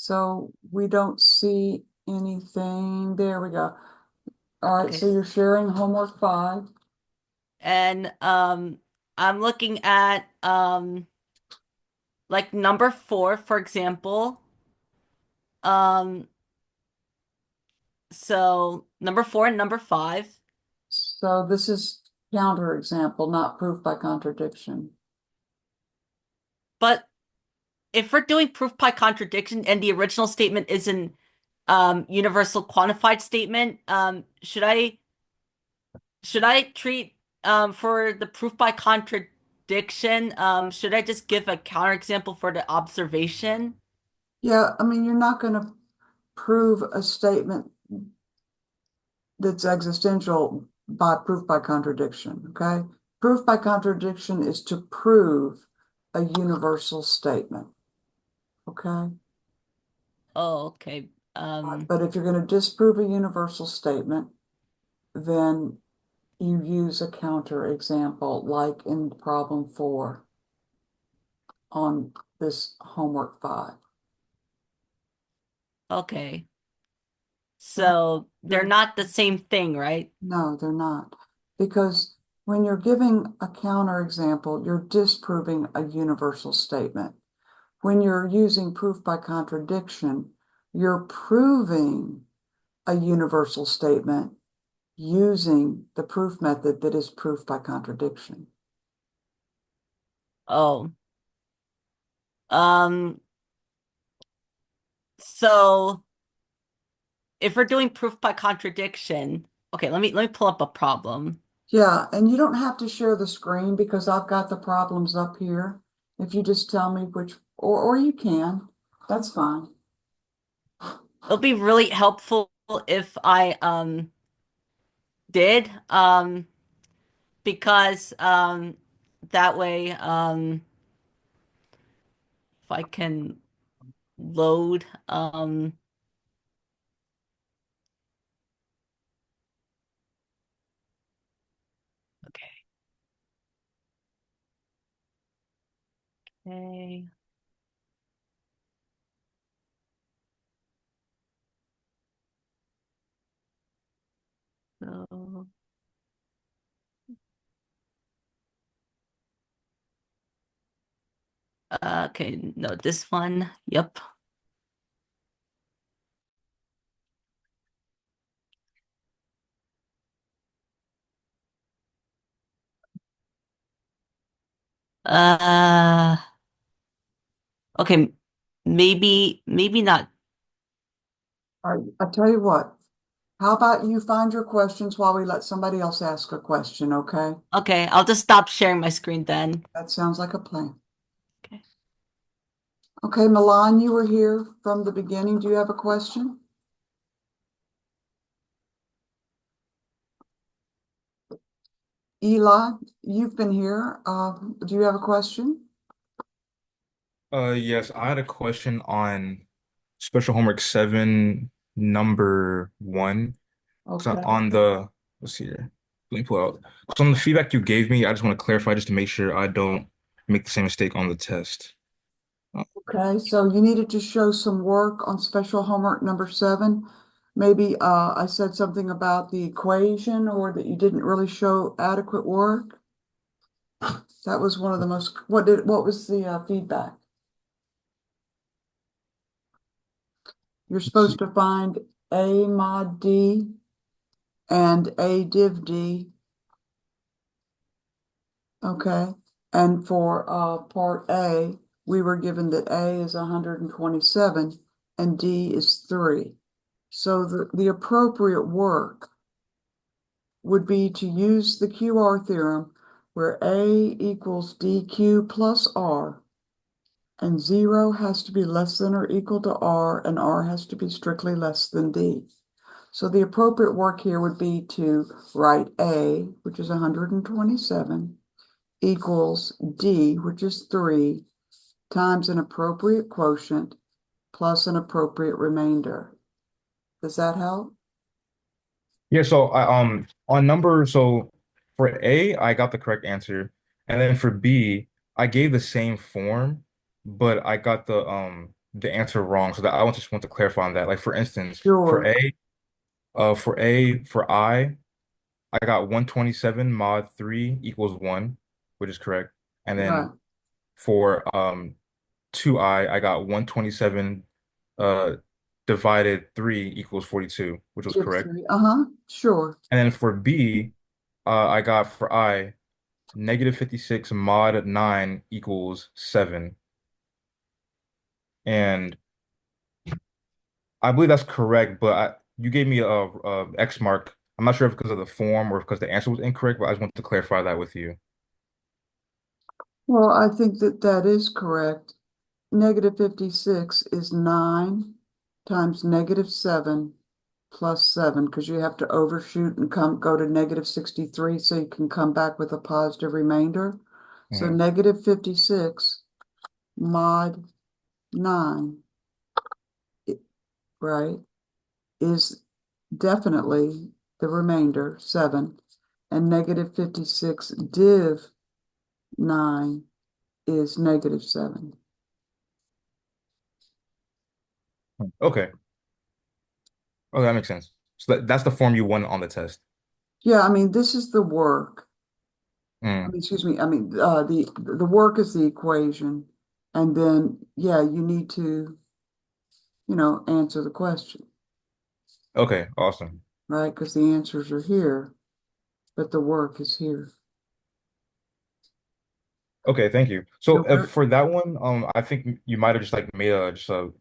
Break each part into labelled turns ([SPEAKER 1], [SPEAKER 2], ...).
[SPEAKER 1] So we don't see anything. There we go. All right,
[SPEAKER 2] Okay.
[SPEAKER 1] so you're sharing homework 5.
[SPEAKER 2] And I'm looking at like number 4, for example. Um so number 4 and number 5.
[SPEAKER 1] So this is counterexample, not proof by contradiction.
[SPEAKER 2] But if we're doing proof by contradiction and the original statement is an universal quantified statement, should I treat for the proof by contradiction, should I just give a counterexample for the observation?
[SPEAKER 1] Yeah, I mean, you're not going to prove a statement that's existential by proof by contradiction, okay? Proof by contradiction is to prove a universal statement, okay?
[SPEAKER 2] Oh, okay.
[SPEAKER 1] But if you're going to disprove a universal statement, then you use a counter example, like in problem 4 on this homework 5.
[SPEAKER 2] Okay.
[SPEAKER 1] So
[SPEAKER 2] So they're
[SPEAKER 1] they're,
[SPEAKER 2] not the same thing, right?
[SPEAKER 1] no, they're not. Because when you're giving a counter example, you're disproving a universal statement. When you're using proof by contradiction, you're proving a universal statement using the proof method that is proof by contradiction.
[SPEAKER 2] Oh. Um, so if we're doing proof by contradiction, okay, let me pull up a problem.
[SPEAKER 1] Yeah, and you don't have to share the screen because I've got the problems up here. If you just tell me which, or you can, that's fine.
[SPEAKER 2] It'll be really helpful if I did because that way if I can load okay. Okay. So okay, no, this one. Yep. Uh okay, maybe not.
[SPEAKER 1] All right, I'll tell you what. How about you find your questions while we let somebody else ask a question, okay?
[SPEAKER 2] Okay, I'll just stop sharing my screen then.
[SPEAKER 1] That sounds like a plan.
[SPEAKER 2] Okay.
[SPEAKER 1] Okay, Milan, you were here from the beginning. Do you have a question? Eli, you've been here. Do you have a question?
[SPEAKER 3] Yes, I had a question on special homework 7, number 1. So
[SPEAKER 1] Okay.
[SPEAKER 3] on the, let's see here. Let me pull out. So on the feedback you gave me, I just want to clarify just to make sure I don't make the same mistake on the test.
[SPEAKER 1] Okay, so you needed to show some work on special homework number 7. Maybe I said something about the equation or that you didn't really show adequate work. That was one of the most, what was the feedback? You're
[SPEAKER 3] Let's see.
[SPEAKER 1] supposed to find A mod D and A div D. Okay. And for part A, we were given that A is 127 and D is 3. So the appropriate work would be to use the QR theorem where A equals DQ plus R and 0 has to be less than or equal to R and R has to be strictly less than D. So the appropriate work here would be to write A, which is 127, equals D, which is 3, times an appropriate quotient plus an appropriate remainder. Does that help?
[SPEAKER 3] Yeah, so I on number so for A, I got the correct answer. And then for B, I gave the same form, but I got the the answer wrong. So that I just want to clarify on that. Like for instance,
[SPEAKER 1] Sure,
[SPEAKER 3] for I got 127 mod 3 equals 1, which is correct. And
[SPEAKER 1] right.
[SPEAKER 3] then for 2I got 127 uh divided 3 equals 42, which was
[SPEAKER 1] Give
[SPEAKER 3] correct.
[SPEAKER 1] three. Uh-huh, sure.
[SPEAKER 3] And then for B, I got for I negative 56 mod 9 equals 7. And I believe that's correct, but you gave me a X mark. I'm not sure if because of the form or because the answer was incorrect, but I just want to clarify that with you.
[SPEAKER 1] Well, I think that that is correct. Negative 56 is 9 times negative 7 plus 7, because you have to overshoot and go to negative 63 so you can come back with a positive remainder. So
[SPEAKER 3] Mhm.
[SPEAKER 1] negative 56 mod 9, right, is definitely the remainder, 7. And negative 56 div 9 is negative 7.
[SPEAKER 3] Okay. Okay, that makes sense. So that's the form you won on the test.
[SPEAKER 1] Yeah, I mean, this is the work. I
[SPEAKER 3] Mm,
[SPEAKER 1] mean, excuse me, I mean, the work is the equation. And then, yeah, you need to, answer the question,
[SPEAKER 3] okay, awesome.
[SPEAKER 1] right? Because the answers are here, but the work is here.
[SPEAKER 3] Okay, thank you.
[SPEAKER 1] So
[SPEAKER 3] So
[SPEAKER 1] we're,
[SPEAKER 3] for that one, I think you might have just like made a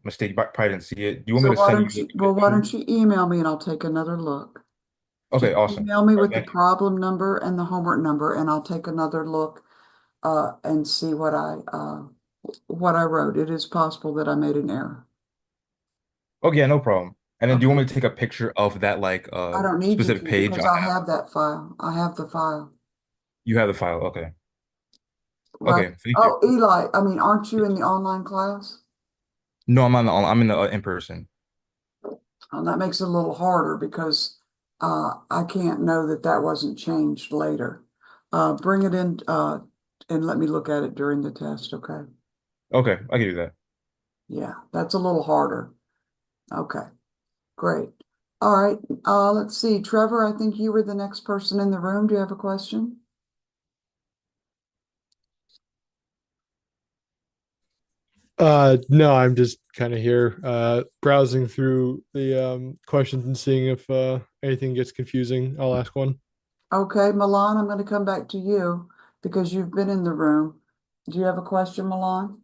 [SPEAKER 3] mistake. You probably didn't see it. Do you want
[SPEAKER 1] so
[SPEAKER 3] me to
[SPEAKER 1] why
[SPEAKER 3] send you
[SPEAKER 1] don't
[SPEAKER 3] the
[SPEAKER 1] you, well, why
[SPEAKER 3] picture?
[SPEAKER 1] don't you email me and I'll take another look.
[SPEAKER 3] Okay,
[SPEAKER 1] Just
[SPEAKER 3] awesome.
[SPEAKER 1] email me
[SPEAKER 3] All right,
[SPEAKER 1] with the
[SPEAKER 3] thank you.
[SPEAKER 1] problem number and the homework number, and I'll take another look and see what I wrote. It is possible that I made an error.
[SPEAKER 3] Okay, yeah, no problem. And then do you want
[SPEAKER 1] Okay.
[SPEAKER 3] me to take a picture of that like
[SPEAKER 1] I don't need you
[SPEAKER 3] specific
[SPEAKER 1] to
[SPEAKER 3] page
[SPEAKER 1] because
[SPEAKER 3] I
[SPEAKER 1] I
[SPEAKER 3] have?
[SPEAKER 1] have that file. I have the file,
[SPEAKER 3] You have the file. Okay.
[SPEAKER 1] right?
[SPEAKER 3] Okay, thank you.
[SPEAKER 1] Oh, Eli, I mean, aren't you in the online class?
[SPEAKER 3] No, I'm in the in person.
[SPEAKER 1] That makes it a little harder because I can't know that that wasn't changed later. Bring it in and let me look at it during the test, okay?
[SPEAKER 3] Okay, I can do that.
[SPEAKER 1] Yeah, that's a little harder. Okay, great. All right, let's see. Trevor, I think you were the next person in the room. Do you have a question?
[SPEAKER 4] No, I'm just kind of here browsing through the questions and seeing if anything gets confusing. I'll ask one.
[SPEAKER 1] Okay, Milan, I'm going to come back to you because you've been in the room. Do you have a question, Milan?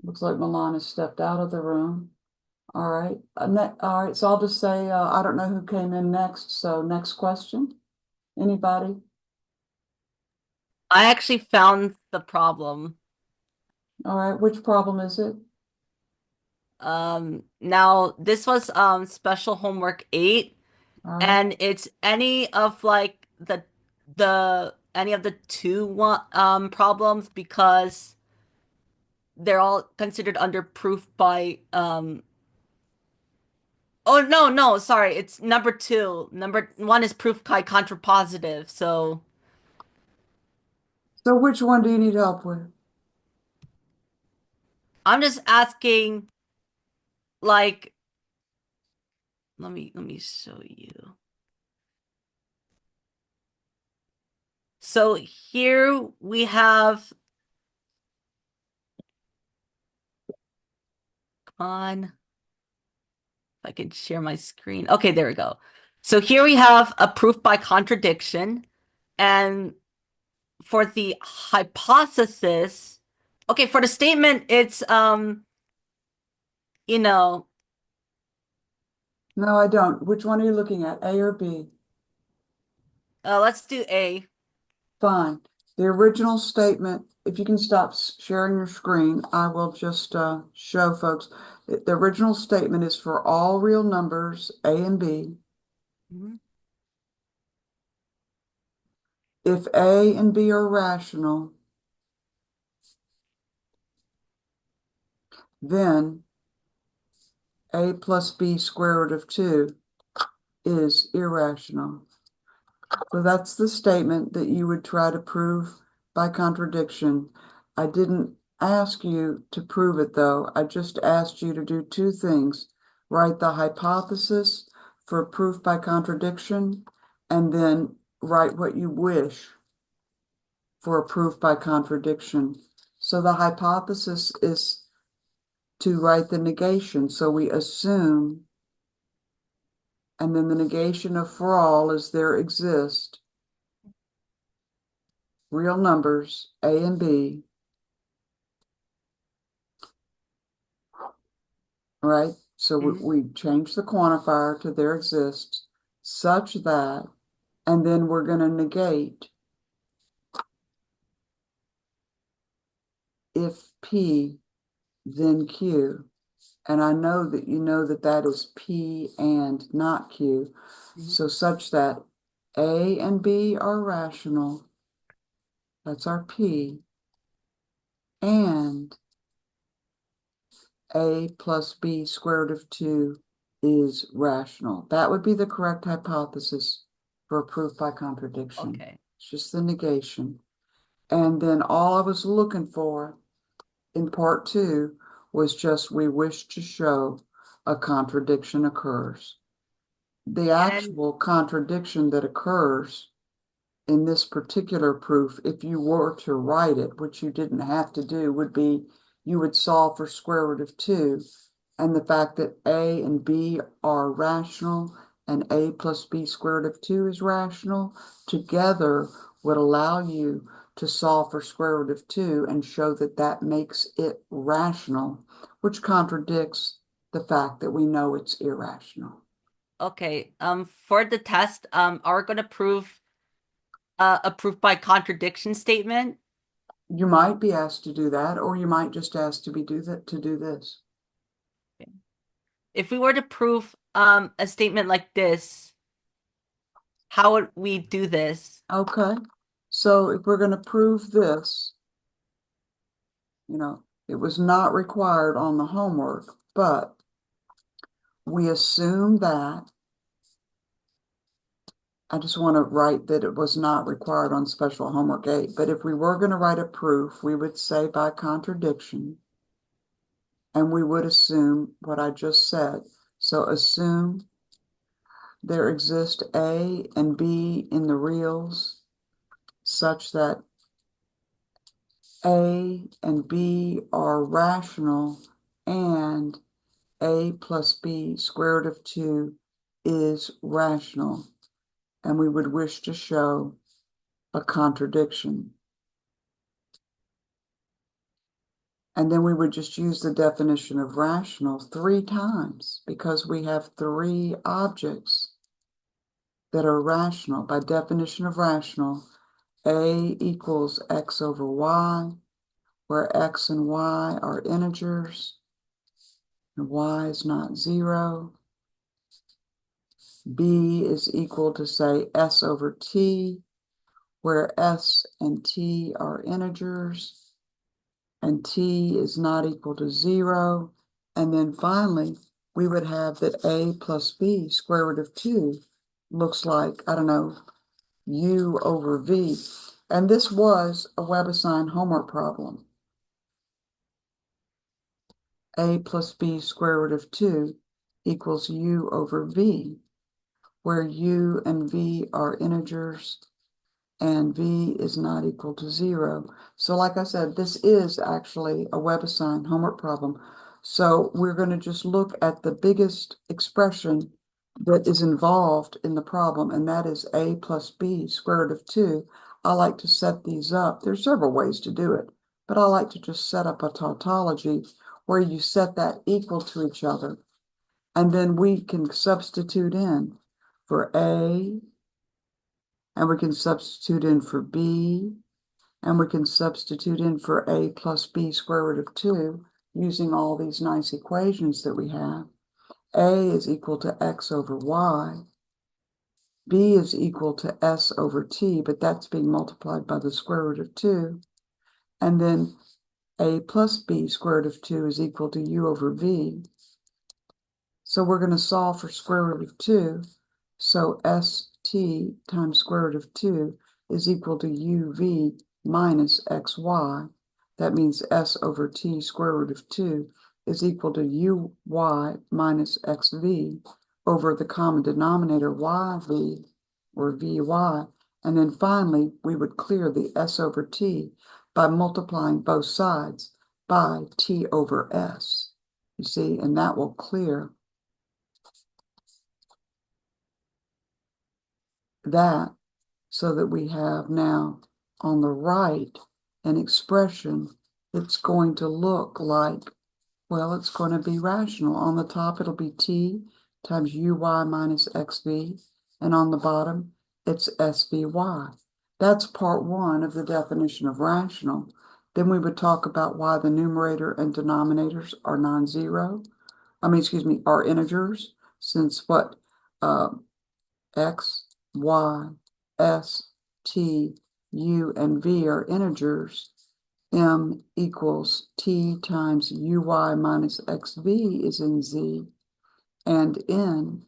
[SPEAKER 1] Looks like Milan has stepped out of the room. All right. All right. So I'll just say, I don't know who came in next. So next question. Anybody?
[SPEAKER 2] I actually found the problem.
[SPEAKER 1] All right. Which problem is it?
[SPEAKER 2] Now this was special homework 8,
[SPEAKER 1] All right.
[SPEAKER 2] and it's any of like the any of the two one problems because they're all considered under proof by oh no, sorry, it's number 2. Number 1 is proof by contrapositive. So
[SPEAKER 1] So which one do you need help with?
[SPEAKER 2] I'm just asking, like, let me show you. So here we have, come on, if I can share my screen. Okay, there we go. So here we have a proof by contradiction. And for the hypothesis, okay, for the statement, it's you know,
[SPEAKER 1] No, I don't. Which one are you looking at? A or B?
[SPEAKER 2] let's do A.
[SPEAKER 1] Fine. The original statement, if you can stop sharing your screen, I will just show folks. The original statement is for all real numbers, A and B.
[SPEAKER 2] Mhm.
[SPEAKER 1] If A and B are rational, then A plus B square root of 2 is irrational. So that's the statement that you would try to prove by contradiction. I didn't ask you to prove it though. I just asked you to do two things. Write the hypothesis for proof by contradiction, and then write what you wish for a proof by contradiction. So the hypothesis is to write the negation. So we assume, and then the negation of for all is there exist real numbers, A and B, right? So we change the quantifier to there exists such that, and then we're going to negate if P, then Q. And I know that you know that that is P and not Q. So such that A and B are rational. That's our P. And A plus B square root of 2 is rational. That would be the correct hypothesis for a proof by contradiction.
[SPEAKER 2] Okay.
[SPEAKER 1] It's just the negation. And then all I was looking for in part 2 was just we wish to show a contradiction occurs. The actual contradiction that occurs in this particular proof, if you were to write it, which you didn't have to do, would be you would solve for square root of 2, and the fact that A and B are rational and A plus B square root of 2 is rational together would allow you to solve for square root of 2 and show that that makes it rational, which contradicts the fact that we know it's irrational.
[SPEAKER 2] Okay. For the test, are we going to prove a proof by contradiction statement?
[SPEAKER 1] You might be asked to do that, or you might just ask to do this.
[SPEAKER 2] If we were to prove a statement like this, how would we do this?
[SPEAKER 1] Okay, so if we're going to prove this, it was not required on the homework, but we assume that, I just want to write that it was not required on special homework 8, but if we were going to write a proof, we would say by contradiction, and we would assume what I just said. So assume there exist A and B in the reals such that A and B are rational and A plus B square root of 2 is rational. And we would wish to show a contradiction. And then we would just use the definition of rational 3 times because we have 3 objects that are rational. By definition of rational, A equals x over y, where x and y are integers, and y is not 0. B is equal to, say, s over t, where s and t are integers, and t is not equal to 0. And then finally, we would have that a plus b square root of 2 looks like, I don't know, u over v. And this was a WebAssign homework problem. A plus b square root of 2 equals u over v, where u and v are integers and v is not equal to 0. So like I said, this is actually a WebAssign homework problem. So we're going to just look at the biggest expression that is involved in the problem, and that is a plus b square root of 2. I like to set these up. There's several ways to do it, but I like to just set up a tautology where you set that equal to each other. And then we can substitute in for A, and we can substitute in for B, and we can substitute in for A plus B square root of 2 using all these nice equations that we have. A is equal to x over y. B is equal to s over t, but that's being multiplied by the square root of 2. And then A plus B square root of 2 is equal to u over v. So we're going to solve for square root of 2. So st times square root of 2 is equal to uv minus xy. That means S over T square root of 2 is equal to uy minus xv over the common denominator yv or vy. And then finally, we would clear the S over T by multiplying both sides by T over S. You see, and that will clear that so that we have now on the right an expression that's going to look like, well, it's going to be rational. On the top, it'll be T times uy minus xv, and on the bottom, it's svy. That's part one of the definition of rational. Then we would talk about why the numerator and denominators are non-zero. Are integers, since what x, y, s, t, u, and v are integers, m equals t times uy minus xv is in z, and n,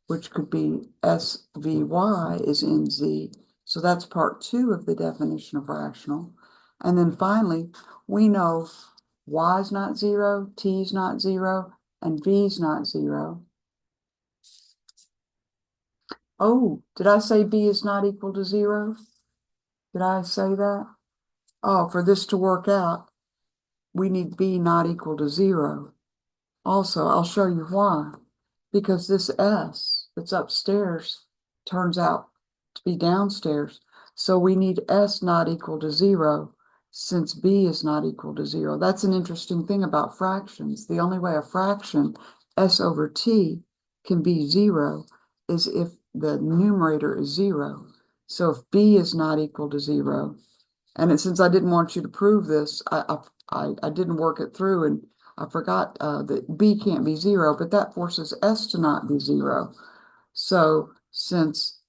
[SPEAKER 1] which could be svy, is in z. So that's part two of the definition of rational. And then finally, we know y is not zero, t is not zero, and v is not zero. Oh, did I say b is not equal to 0? Did I say that? Oh, for this to work out, we need b not equal to 0. Also, I'll show you why. Because this s that's upstairs turns out to be downstairs. So we need s not equal to 0 since b is not equal to 0. That's an interesting thing about fractions. The only way a fraction, s over t, can be 0 is if the numerator is 0. So if b is not equal to 0, and since I didn't want you to prove this, I didn't work it through, and I forgot that b can't be 0, but that forces s to not be 0. So since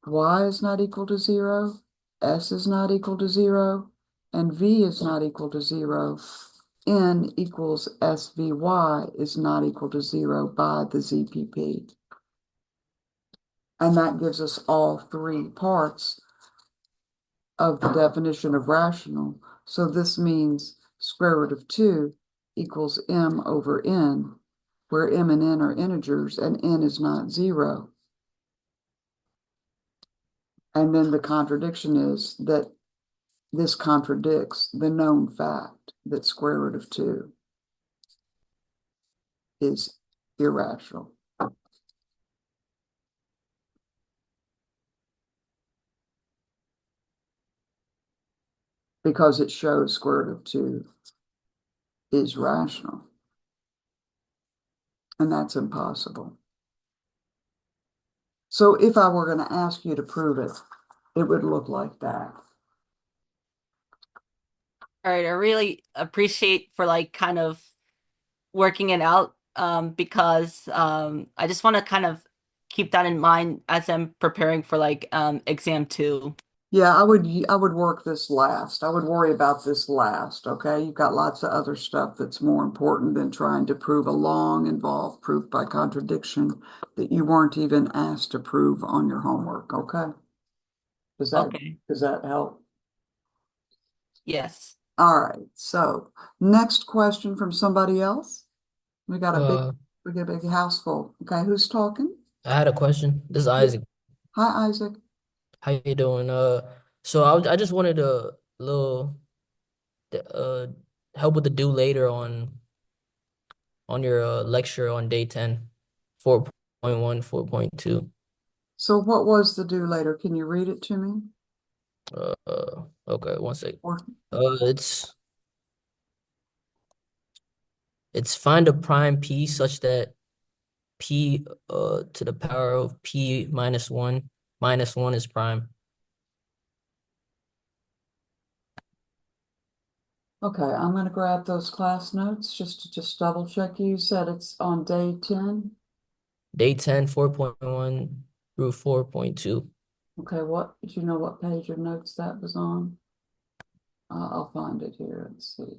[SPEAKER 1] y is not equal to 0, s is not equal to 0, and v is not equal to 0, n equals svy is not equal to 0 by the ZPP. And that gives us all three parts of the definition of rational. So this means square root of 2 equals m over n, where m and n are integers and n is not 0. And then the contradiction is that this contradicts the known fact that square root of 2 is irrational. Because it shows square root of 2 is rational. And that's impossible. So if I were going to ask you to prove it, it would look like that.
[SPEAKER 2] All right, I really appreciate for like kind of working it out because I just want to kind of keep that in mind as I'm preparing for like exam 2.
[SPEAKER 1] Yeah, I would work this last. I would worry about this last, okay? You've got lots of other stuff that's more important than trying to prove a long, involved proof by contradiction that you weren't even asked to prove on your homework, okay? Does
[SPEAKER 2] Okay.
[SPEAKER 1] that help?
[SPEAKER 2] Yes.
[SPEAKER 1] All right, so next question from somebody else. We got a big house full. Okay, who's talking?
[SPEAKER 5] I had a question. This is Isaac.
[SPEAKER 1] Hi, Isaac.
[SPEAKER 5] How you doing? So I just wanted a little uh help with the due later on your lecture on day 10, 4.1, 4.2.
[SPEAKER 1] So what was the due later? Can you read it to me?
[SPEAKER 5] Okay, one second.
[SPEAKER 1] Or
[SPEAKER 5] It's find a prime p such that p to the power of p minus 1 is prime.
[SPEAKER 1] okay, I'm gonna grab those class notes just to double check. You said it's on day 10.
[SPEAKER 5] Day 10, 4.1 through 4.2.
[SPEAKER 1] Okay, do you know what page of notes that was on? I'll find it here. Let's see.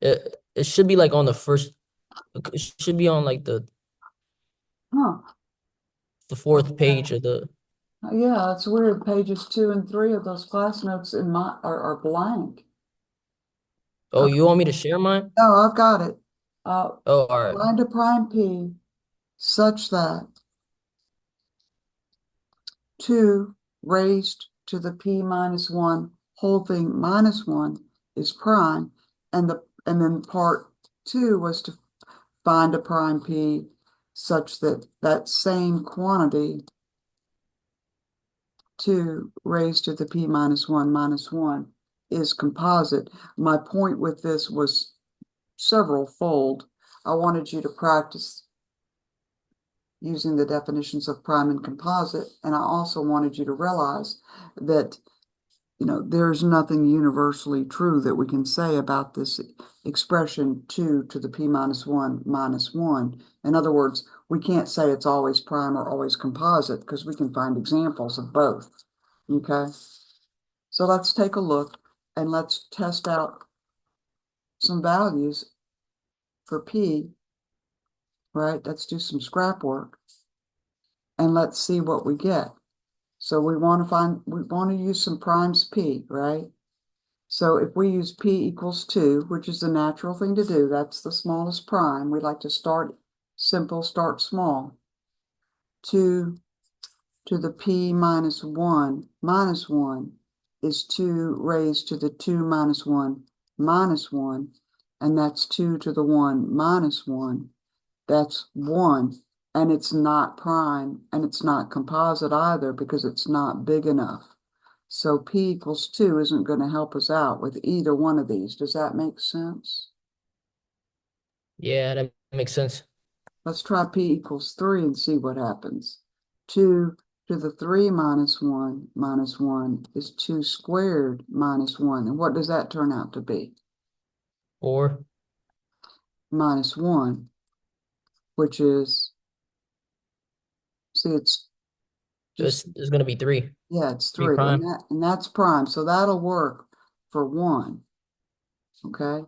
[SPEAKER 5] It should be like on the first. It should be on like the
[SPEAKER 1] Huh.
[SPEAKER 5] fourth page of the.
[SPEAKER 1] Yeah, it's weird. Pages 2 and 3 of those class notes in my are blank.
[SPEAKER 5] Oh,
[SPEAKER 1] Okay.
[SPEAKER 5] you want me to share mine?
[SPEAKER 1] No, I've got it.
[SPEAKER 5] Oh, all right.
[SPEAKER 1] Find a prime P such that 2 raised to the P minus 1 whole thing minus 1 is prime. And then part 2 was to find a prime P such that that same quantity 2 raised to the P minus 1 is composite. My point with this was several fold. I wanted you to practice using the definitions of prime and composite, and I also wanted you to realize that there's nothing universally true that we can say about this expression 2 to the P minus 1. In other words, we can't say it's always prime or always composite because we can find examples of both. Okay, so let's take a look and let's test out some values for P, right? Let's do some scrap work and let's see what we get. So we want to use some primes P, right? So if we use P equals 2, which is the natural thing to do, that's the smallest prime. We like to start simple, start small. 2 to the P minus 1 is 2 raised to the 2 minus 1, and that's 2 to the 1 minus 1. That's 1, and it's not prime, and it's not composite either because it's not big enough. So P equals 2 isn't going to help us out with either one of these. Does that make sense?
[SPEAKER 5] Yeah, that makes sense.
[SPEAKER 1] Let's try P equals 3 and see what happens. 2 to the 3 minus 1 is 2 squared minus 1. And what does that turn out to be?
[SPEAKER 5] 4.
[SPEAKER 1] Minus 1, which is, see, it's just,
[SPEAKER 5] It's gonna be 3.
[SPEAKER 1] yeah, it's
[SPEAKER 5] 3
[SPEAKER 1] 3.
[SPEAKER 5] prime.
[SPEAKER 1] And that's prime. So that'll work for 1. Okay.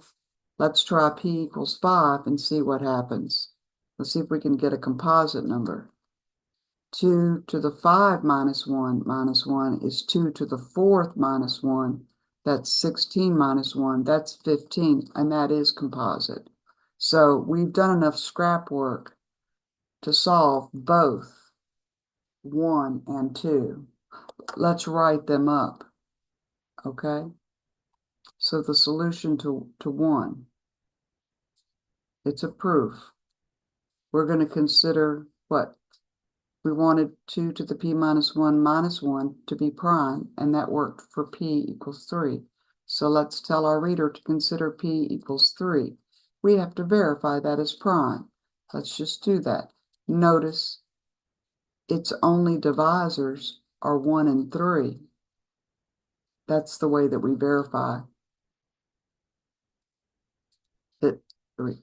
[SPEAKER 1] Let's try P equals 5 and see what happens. Let's see if we can get a composite number. 2 to the 5 minus 1 is 2 to the 4th minus 1. That's 16 minus 1. That's 15, and that is composite. So we've done enough scrap work to solve both 1 and 2. Let's write them up, okay? So the solution to 1, it's a proof. We're going to consider what? We wanted 2 to the P minus 1 to be prime, and that worked for P equals 3. So let's tell our reader to consider P equals 3. We have to verify that is prime. Let's just do that. Notice its only divisors are 1 and 3. That's the way that we verify that 3.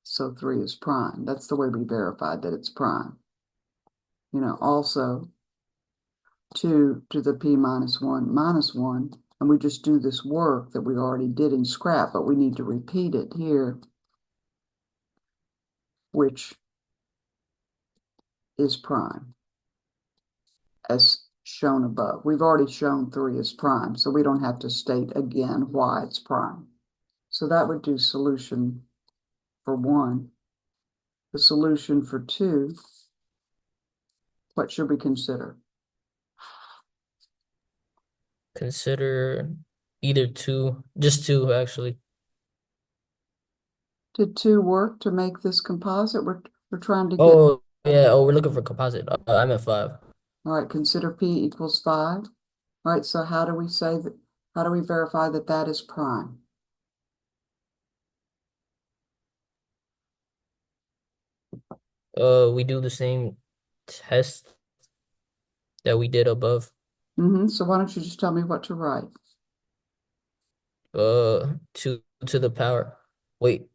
[SPEAKER 1] So 3 is prime. That's the way we verify that it's prime. Also 2 to the P minus 1, and we just do this work that we already did in scrap, but we need to repeat it here, which is prime, as shown above. We've already shown 3 is prime, so we don't have to state again why it's prime. So that would do solution for 1. The solution for 2, what should we consider?
[SPEAKER 5] Consider either 2, just 2 actually.
[SPEAKER 1] Did 2 work to make this composite? We're trying to get,
[SPEAKER 5] Oh, yeah. Oh, we're looking for composite. I'm at 5.
[SPEAKER 1] all right, consider P equals 5. All right, so how do we say that, how do we verify that that is prime?
[SPEAKER 5] We do the same test that we did above.
[SPEAKER 1] So why don't you just tell me what to write?
[SPEAKER 5] 2 to the power. Wait.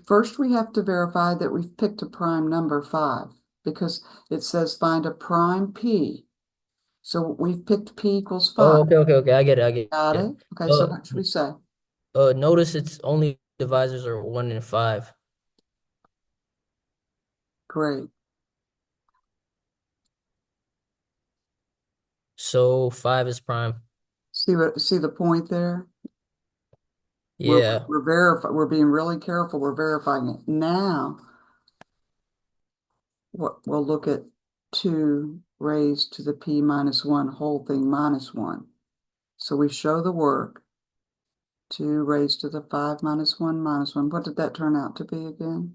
[SPEAKER 1] First, we have to verify that we've picked a prime number 5 because it says find a prime P. So we've picked P equals 5.
[SPEAKER 5] Oh, okay. I get it. I get
[SPEAKER 1] Got
[SPEAKER 5] it.
[SPEAKER 1] it? Okay, so what should we say?
[SPEAKER 5] Notice its only divisors are 1 and 5.
[SPEAKER 1] Great.
[SPEAKER 5] So 5 is prime.
[SPEAKER 1] See the point there?
[SPEAKER 5] Yeah.
[SPEAKER 1] We're being really careful. We're verifying it. Now, what we'll look at 2 raised to the p minus 1 whole thing minus 1. So we show the work. 2 raised to the 5 minus 1 minus 1. What did that turn out to be again?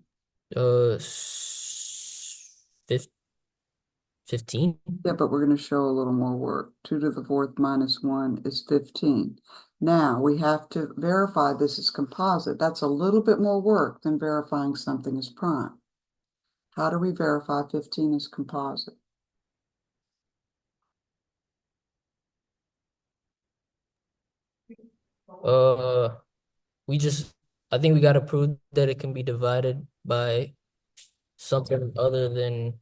[SPEAKER 5] 15.
[SPEAKER 1] Yeah, but we're going to show a little more work. 2 to the 4th minus 1 is 15. Now we have to verify this is composite. That's a little bit more work than verifying something is prime. How do we verify 15 is composite?
[SPEAKER 5] We just, I think we got to prove that it can be divided by something other than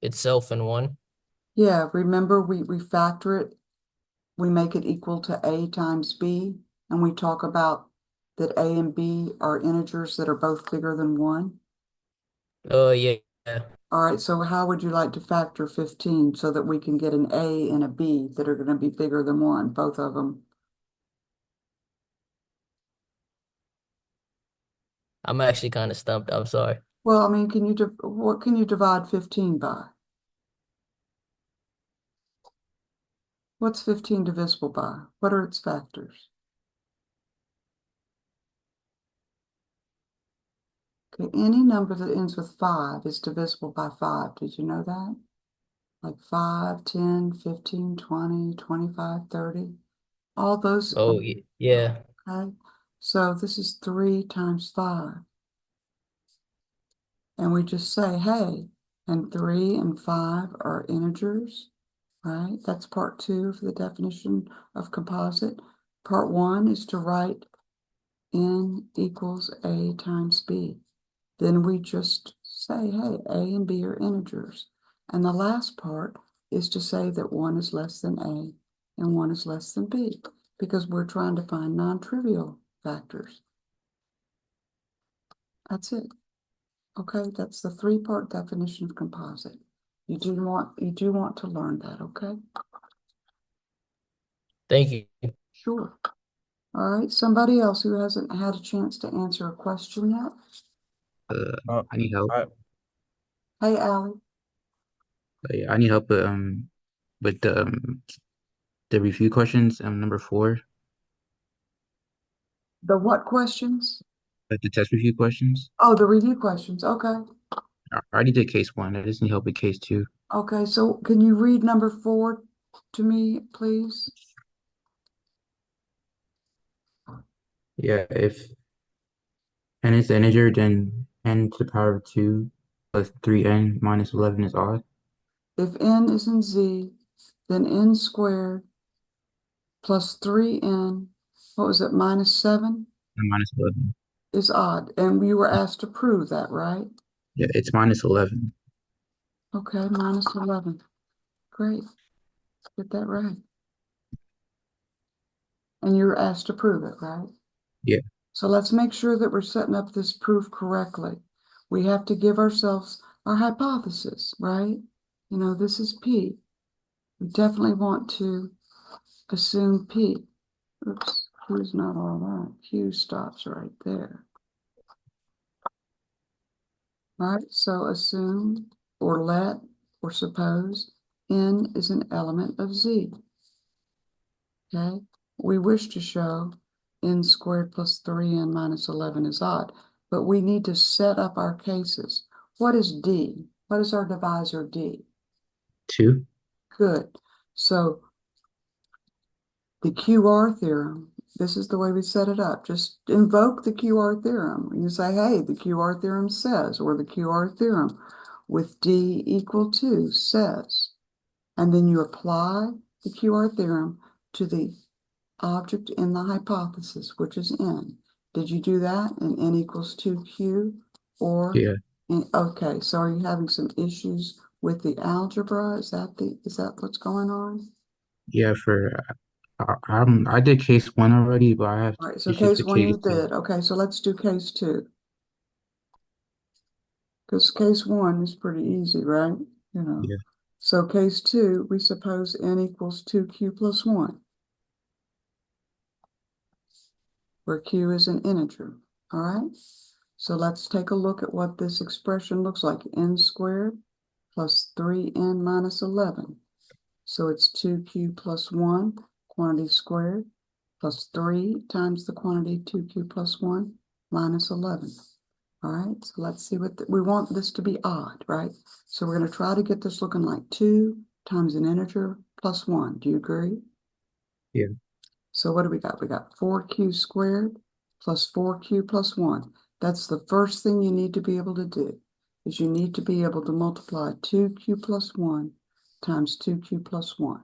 [SPEAKER 5] itself in 1.
[SPEAKER 1] Yeah, remember we factor it, we make it equal to a times b, and we talk about that a and b are integers that are both bigger than 1.
[SPEAKER 5] Yeah.
[SPEAKER 1] All right, so how would you like to factor 15 so that we can get an a and a b that are going to be bigger than 1, both of them?
[SPEAKER 5] I'm actually kind of stumped. I'm sorry.
[SPEAKER 1] Well, I mean, what can you divide 15 by? What's 15 divisible by? What are its factors? Okay, any number that ends with 5 is divisible by 5. Did you know that? Like 5, 10, 15, 20, 25, 30. All those,
[SPEAKER 5] Oh, yeah.
[SPEAKER 1] okay? So this is 3 times 5. And we just say, hey, and 3 and 5 are integers, right? That's part 2 of the definition of composite. Part 1 is to write n equals a times b. Then we just say, hey, a and b are integers. And the last part is to say that 1 is less than a and 1 is less than b, because we're trying to find non-trivial factors. That's it. Okay, that's the 3-part definition of composite. You do want to learn that, okay?
[SPEAKER 5] Thank you.
[SPEAKER 1] Sure. All right, somebody else who hasn't had a chance to answer a question yet?
[SPEAKER 6] I need help.
[SPEAKER 3] I,
[SPEAKER 1] Hey, Allie.
[SPEAKER 6] Yeah, I need help with the review questions. Number 4,
[SPEAKER 1] The what questions?
[SPEAKER 6] like the test review questions.
[SPEAKER 1] Oh, the review questions. Okay.
[SPEAKER 6] I already did case 1. I just need help with case 2.
[SPEAKER 1] Okay, so can you read number 4 to me, please?
[SPEAKER 6] Yeah, if n is the integer, then n to the power of 2 plus 3n minus 11 is odd.
[SPEAKER 1] If n is in z, then n squared plus 3n, what was it, minus 7
[SPEAKER 6] And minus 11.
[SPEAKER 1] is odd. And you were asked to prove that, right?
[SPEAKER 6] Yeah, it's minus 11.
[SPEAKER 1] Okay, minus 11. Great. Get that right. And you were asked to prove it, right?
[SPEAKER 6] Yeah.
[SPEAKER 1] So let's make sure that we're setting up this proof correctly. We have to give ourselves our hypothesis, right? You know, this is P. We definitely want to assume P. Oops, Q's not all that. Q stops right there. All right, so assume or let or suppose n is an element of z. Okay, we wish to show n squared plus 3n minus 11 is odd, but we need to set up our cases. What is D? What is our divisor D?
[SPEAKER 6] 2.
[SPEAKER 1] Good. So the QR theorem, this is the way we set it up. Just invoke the QR theorem. You say, hey, the QR theorem says, or the QR theorem with D equal to says. And then you apply the QR theorem to the object in the hypothesis, which is n. Did you do that in n equals 2q? Or
[SPEAKER 6] Yeah.
[SPEAKER 1] okay, so are you having some issues with the algebra? Is that what's going on?
[SPEAKER 6] Yeah, I did case 1 already, but I have
[SPEAKER 1] All right, so
[SPEAKER 6] issues
[SPEAKER 1] case
[SPEAKER 6] with
[SPEAKER 1] 1
[SPEAKER 6] case
[SPEAKER 1] you
[SPEAKER 6] 2.
[SPEAKER 1] did. Okay, so let's do case 2. Because case 1 is pretty easy, right? You know.
[SPEAKER 6] Yeah.
[SPEAKER 1] So case 2, we suppose n equals 2q plus 1. where q is an integer. All right? So let's take a look at what this expression looks like. N squared plus 3n minus 11. So it's 2q plus 1, quantity squared, plus 3 times the quantity 2q plus 1 minus 11. All right, so let's see what we want this to be odd, right? So we're going to try to get this looking like 2 times an integer plus 1. Do you agree?
[SPEAKER 6] Yeah.
[SPEAKER 1] So what do we got? We got 4q squared plus 4q plus 1. That's the first thing you need to be able to do, is you need to be able to multiply 2q plus 1 times 2q plus 1.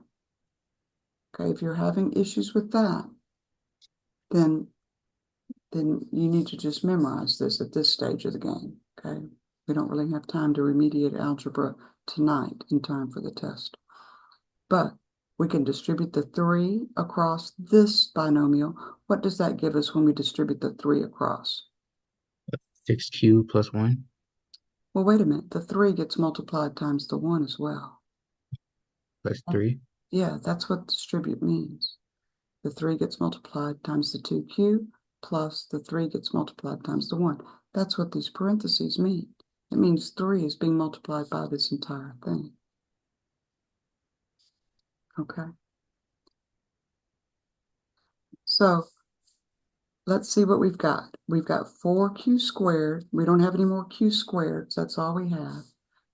[SPEAKER 1] Okay, if you're having issues with that, then you need to just memorize this at this stage of the game, okay? We don't really have time to remediate algebra tonight in time for the test. But we can distribute the 3 across this binomial. What does that give us when we distribute the 3 across?
[SPEAKER 6] 6q plus 1
[SPEAKER 1] Well, wait a minute. The 3 gets multiplied times the 1 as well.
[SPEAKER 6] plus 3.
[SPEAKER 1] Yeah, that's what distribute means. The 3 gets multiplied times the 2q plus the 3 gets multiplied times the 1. That's what these parentheses mean. It means 3 is being multiplied by this entire thing. Okay. So let's see what we've got. We've got 4q squared. We don't have any more q squared, so that's all we have.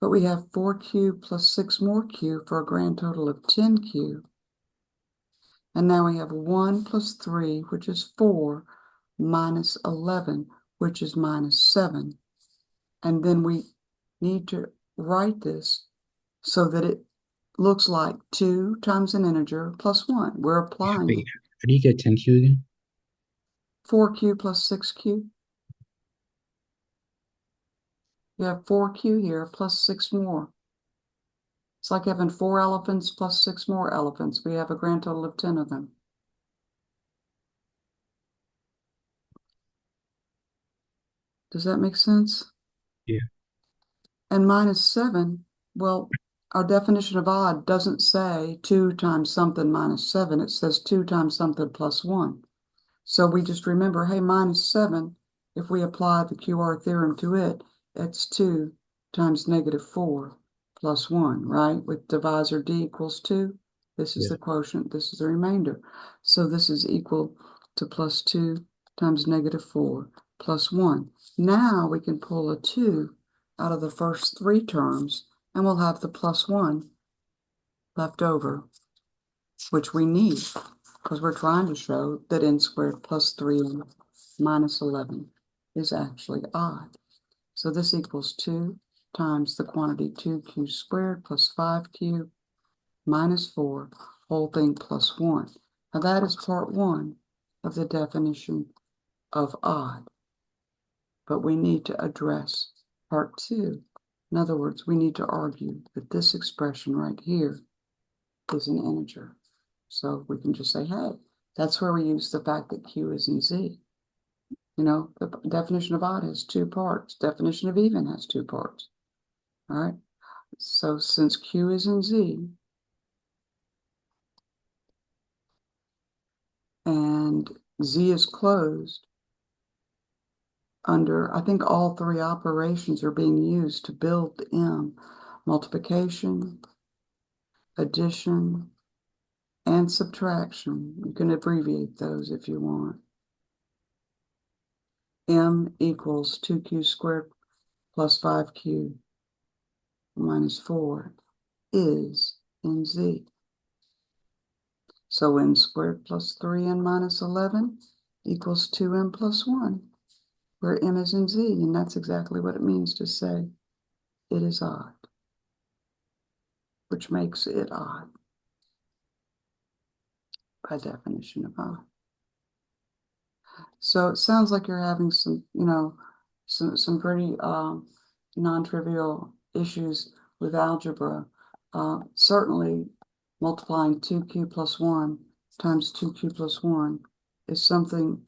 [SPEAKER 1] But we have 4q plus 6 more q for a grand total of 10q. And now we have 1 plus 3, which is 4, minus 11, which is minus 7. And then we need to write this so that it looks like 2 times an integer plus 1. We're applying
[SPEAKER 6] Wait, how do you get 10q again?
[SPEAKER 1] 4q plus 6q. You have 4q here plus 6 more. It's like having 4 elephants plus 6 more elephants. We have a grand total of 10 of them. Does that make sense?
[SPEAKER 6] Yeah.
[SPEAKER 1] And minus 7, well, our definition of odd doesn't say 2 times something minus 7. It says 2 times something plus 1. So we just remember, hey, minus 7, if we apply the QR theorem to it, it's 2 times negative 4 plus 1, right? With divisor d equals 2. This is
[SPEAKER 6] Yeah.
[SPEAKER 1] the quotient. This is the remainder. So this is equal to plus 2 times negative 4 plus 1. Now we can pull a 2 out of the first 3 terms, and we'll have the plus 1 left over, which we need, because we're trying to show that n squared plus 3n minus 11 is actually odd. So this equals 2 times the quantity 2q squared plus 5q minus 4, whole thing plus 1. Now that is part 1 of the definition of odd. But we need to address part 2. In other words, we need to argue that this expression right here is an integer. So we can just say, hey, that's where we use the fact that q is in z. You know, the definition of odd has 2 parts. Definition of even has 2 parts. All right. So since q is in z, and z is closed under, I think all 3 operations are being used to build m: multiplication, addition, and subtraction. You can abbreviate those if you want. M equals 2q squared plus 5q minus 4 is in z. So n squared plus 3n minus 11 equals 2n plus 1, where m is in z, and that's exactly what it means to say it is odd, which makes it odd by definition of odd. So it sounds like you're having some, you know, some pretty non-trivial issues with algebra. Certainly multiplying 2q plus 1 times 2q plus 1 is something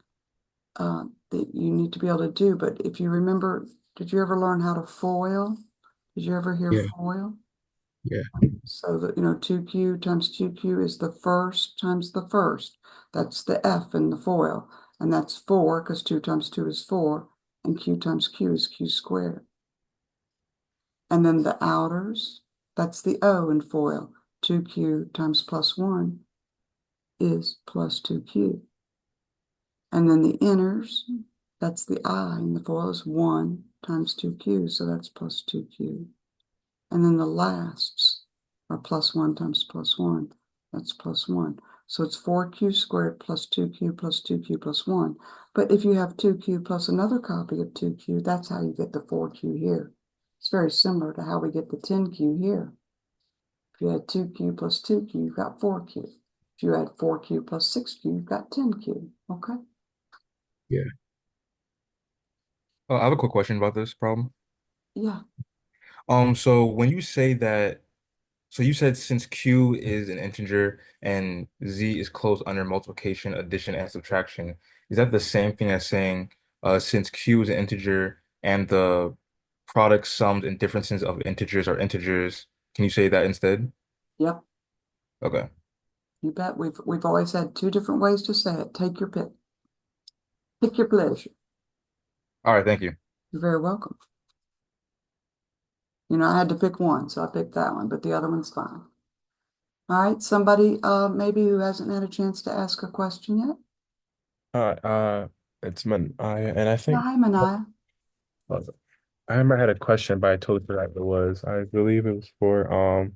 [SPEAKER 1] that you need to be able to do. But if you remember, did you ever learn how to FOIL? Did you ever hear
[SPEAKER 6] Yeah.
[SPEAKER 1] FOIL?
[SPEAKER 6] Yeah.
[SPEAKER 1] So that, you know, 2q times 2q is the first times the first. That's the F in the FOIL. and that's 4 because 2 times 2 is 4, and q times q is q squared. And then the outers, that's the O in FOIL. 2q times plus 1 is plus 2q. And then the inners, that's the I in the FOIL is 1 times 2q, so that's plus 2q. And then the lasts are plus 1 times plus 1, that's plus 1. So it's 4q squared plus 2q plus 2q plus 1. But if you have 2q plus another copy of 2q, that's how you get the 4q here. It's very similar to how we get the 10q here. If you had 2q plus 2q, you've got 4q. If you had 4q plus 6q, you've got 10q. Okay?
[SPEAKER 3] I have a quick question about this problem.
[SPEAKER 1] Yeah.
[SPEAKER 3] So when you say that, so you said since Q is an integer and Z is closed under multiplication, addition, and subtraction, is that the same thing as saying since Q is an integer and the product sums and differences of integers are integers, can you say that instead?
[SPEAKER 1] Yep.
[SPEAKER 3] Okay.
[SPEAKER 1] You bet. We've always had 2 different ways to say it. Take your pick. Pick your pleasure.
[SPEAKER 3] All right, thank you.
[SPEAKER 1] You're very welcome. You know, I had to pick one, so I picked that one, but the other one's fine. All right, somebody maybe who hasn't had a chance to ask a question yet?
[SPEAKER 7] It's Manaya, and I
[SPEAKER 1] Yeah,
[SPEAKER 7] think
[SPEAKER 1] hi, Manaya.
[SPEAKER 7] I remember I had a question, but I totally forgot what it was. I believe it was for I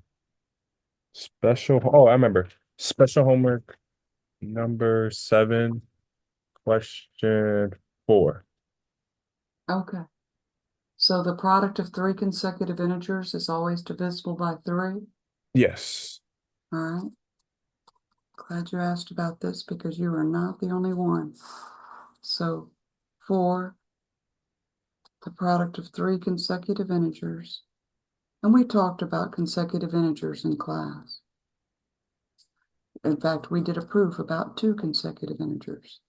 [SPEAKER 7] remember. Special homework number 7, question 4.
[SPEAKER 1] Okay. So the product of 3 consecutive integers is always divisible by 3.
[SPEAKER 7] Yes.
[SPEAKER 1] All right. Glad you asked about this because you are not the only one. So for the product of 3 consecutive integers, and we talked about consecutive integers in class. In fact, we did a proof about 2 consecutive integers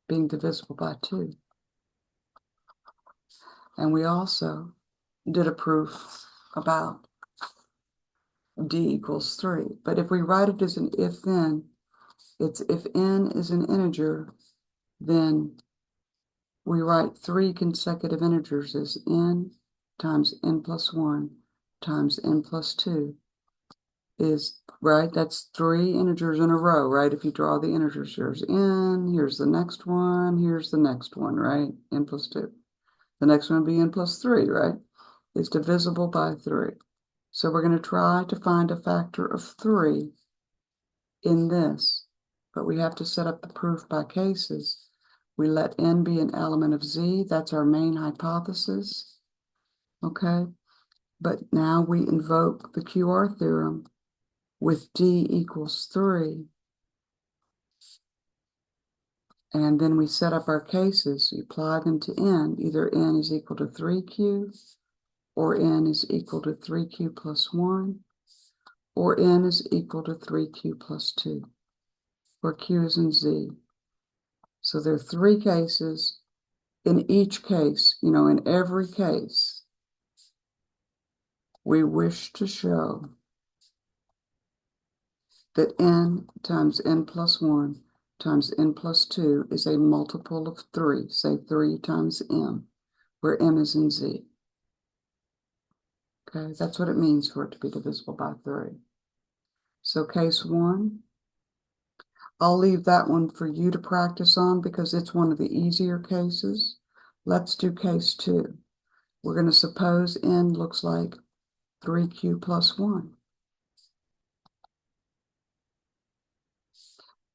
[SPEAKER 1] being divisible by 2. And we also did a proof about d equals 3. But if we write it as an if-then, it's if n is an integer, then we write 3 consecutive integers as n times n plus 1 times n plus 2 is, right? That's 3 integers in a row, right? If you draw the integers, here's n, here's the next one, here's the next one, right? N plus 2. The next one would be n plus 3, right? It's divisible by 3. So we're going to try to find a factor of 3 in this, but we have to set up the proof by cases. We let n be an element of Z. That's our main hypothesis. Okay. But now we invoke the QR theorem with D equals 3. And then we set up our cases. We apply them to n. Either n is equal to 3q, or n is equal to 3q plus 1, or n is equal to 3q plus 2, where q is in Z. So there are 3 cases. In each case, you know, in every case, we wish to show that n times n plus 1 times n plus 2 is a multiple of 3, say 3 times m, where m is in Z. Okay, that's what it means for it to be divisible by 3. So case 1, I'll leave that one for you to practice on because it's one of the easier cases. Let's do case 2. We're going to suppose n looks like 3q plus 1,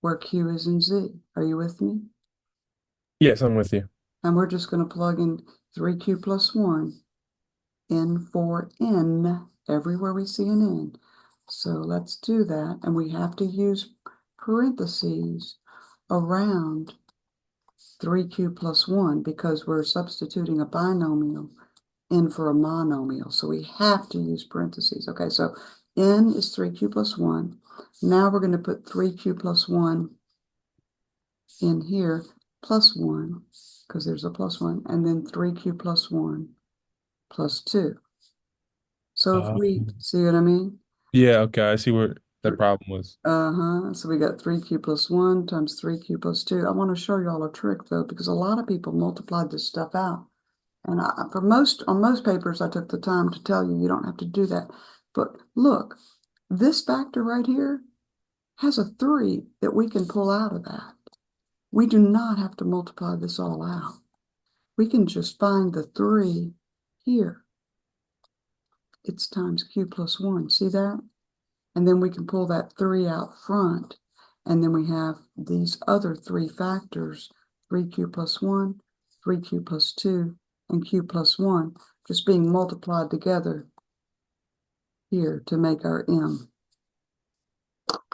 [SPEAKER 1] where q is in Z. Are you with me?
[SPEAKER 7] Yes, I'm with you.
[SPEAKER 1] And we're just going to plug in 3q plus 1 in for n everywhere we see an n. So let's do that. And we have to use parentheses around 3q plus 1 because we're substituting a binomial in for a monomial. So we have to use parentheses. Okay, so n is 3q plus 1. Now we're going to put 3q plus 1 in here, plus 1, because there's a plus 1, and then 3q plus 1 plus 2. So if we see what I mean?
[SPEAKER 7] Yeah, okay, I see where the problem was.
[SPEAKER 1] So we got 3q plus 1 times 3q plus 2. I want to show you all a trick though, because a lot of people multiplied this stuff out. And on most papers, I took the time to tell you, you don't have to do that. But look, this factor right here has a 3 that we can pull out of that. We do not have to multiply this all out. We can just find the 3 here. It's times q plus 1. See that? And then we can pull that 3 out front. And then we have these other 3 factors, 3q plus 1, 3q plus 2, and q plus 1, just being multiplied together here to make our m.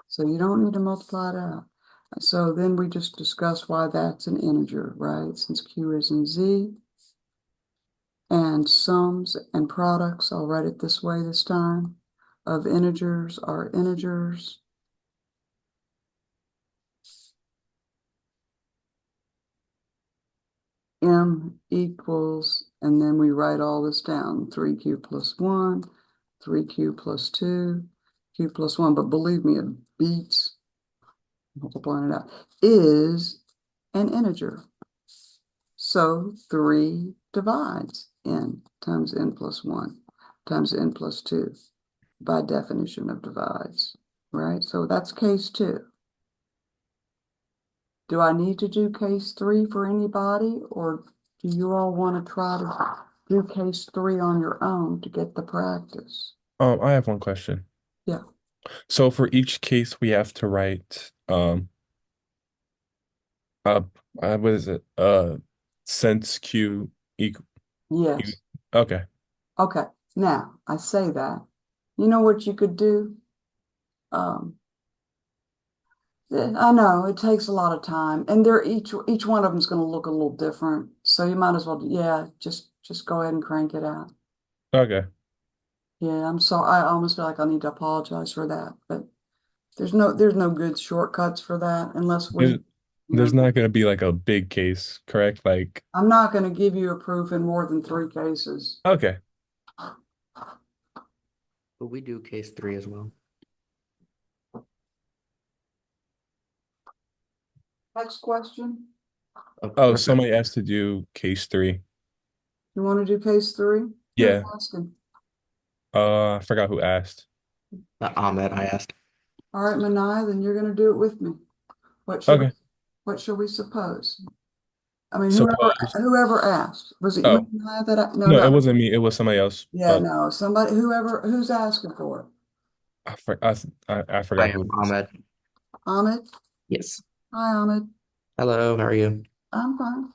[SPEAKER 1] So you don't need to multiply it out. So then we just discuss why that's an integer, right? Since q is in z. And sums and products, I'll write it this way this time, of integers are integers. M equals, and then we write all this down, 3q plus 1, 3q plus 2, q plus 1, but believe me, it beats multiplying it out, is an integer. So 3 divides n times n plus 1 times n plus 2 by definition of divides, right? So that's case 2. Do I need to do case 3 for anybody, or do you all want to try to do case 3 on your own to get the practice?
[SPEAKER 7] I have one question.
[SPEAKER 1] Yeah.
[SPEAKER 7] So for each case, we have to write what is it? Since Q equal.
[SPEAKER 1] Yes.
[SPEAKER 7] Okay.
[SPEAKER 1] Okay. Now I say that. You know what you could do? I know it takes a lot of time, and they're each one of them is going to look a little different. So you might as well, yeah, just go ahead and crank it out.
[SPEAKER 7] Okay.
[SPEAKER 1] Yeah, I'm sorry. I almost feel like I need to apologize for that, but there's no good shortcuts for that unless we.
[SPEAKER 7] There's not going to be like a big case, correct? Like,
[SPEAKER 1] I'm not going to give you a proof in more than 3 cases.
[SPEAKER 7] okay.
[SPEAKER 8] But we do case 3 as well.
[SPEAKER 1] Next question.
[SPEAKER 7] Oh, somebody asked to do case 3.
[SPEAKER 1] You want to do case 3?
[SPEAKER 7] Yeah.
[SPEAKER 1] Who's asking?
[SPEAKER 7] I forgot who asked.
[SPEAKER 8] Ahmed, I asked.
[SPEAKER 1] All right, Manai, then you're going to do it with me. What shall we suppose? I mean, whoever asked. Was it you, Manai, that
[SPEAKER 7] No, it wasn't me. It was somebody else.
[SPEAKER 1] Yeah, no, somebody, who's asking for it?
[SPEAKER 7] I forgot who.
[SPEAKER 8] Ahmed.
[SPEAKER 1] Ahmed?
[SPEAKER 8] Yes.
[SPEAKER 1] Hi, Ahmed.
[SPEAKER 8] Hello, how are you?
[SPEAKER 1] I'm fine.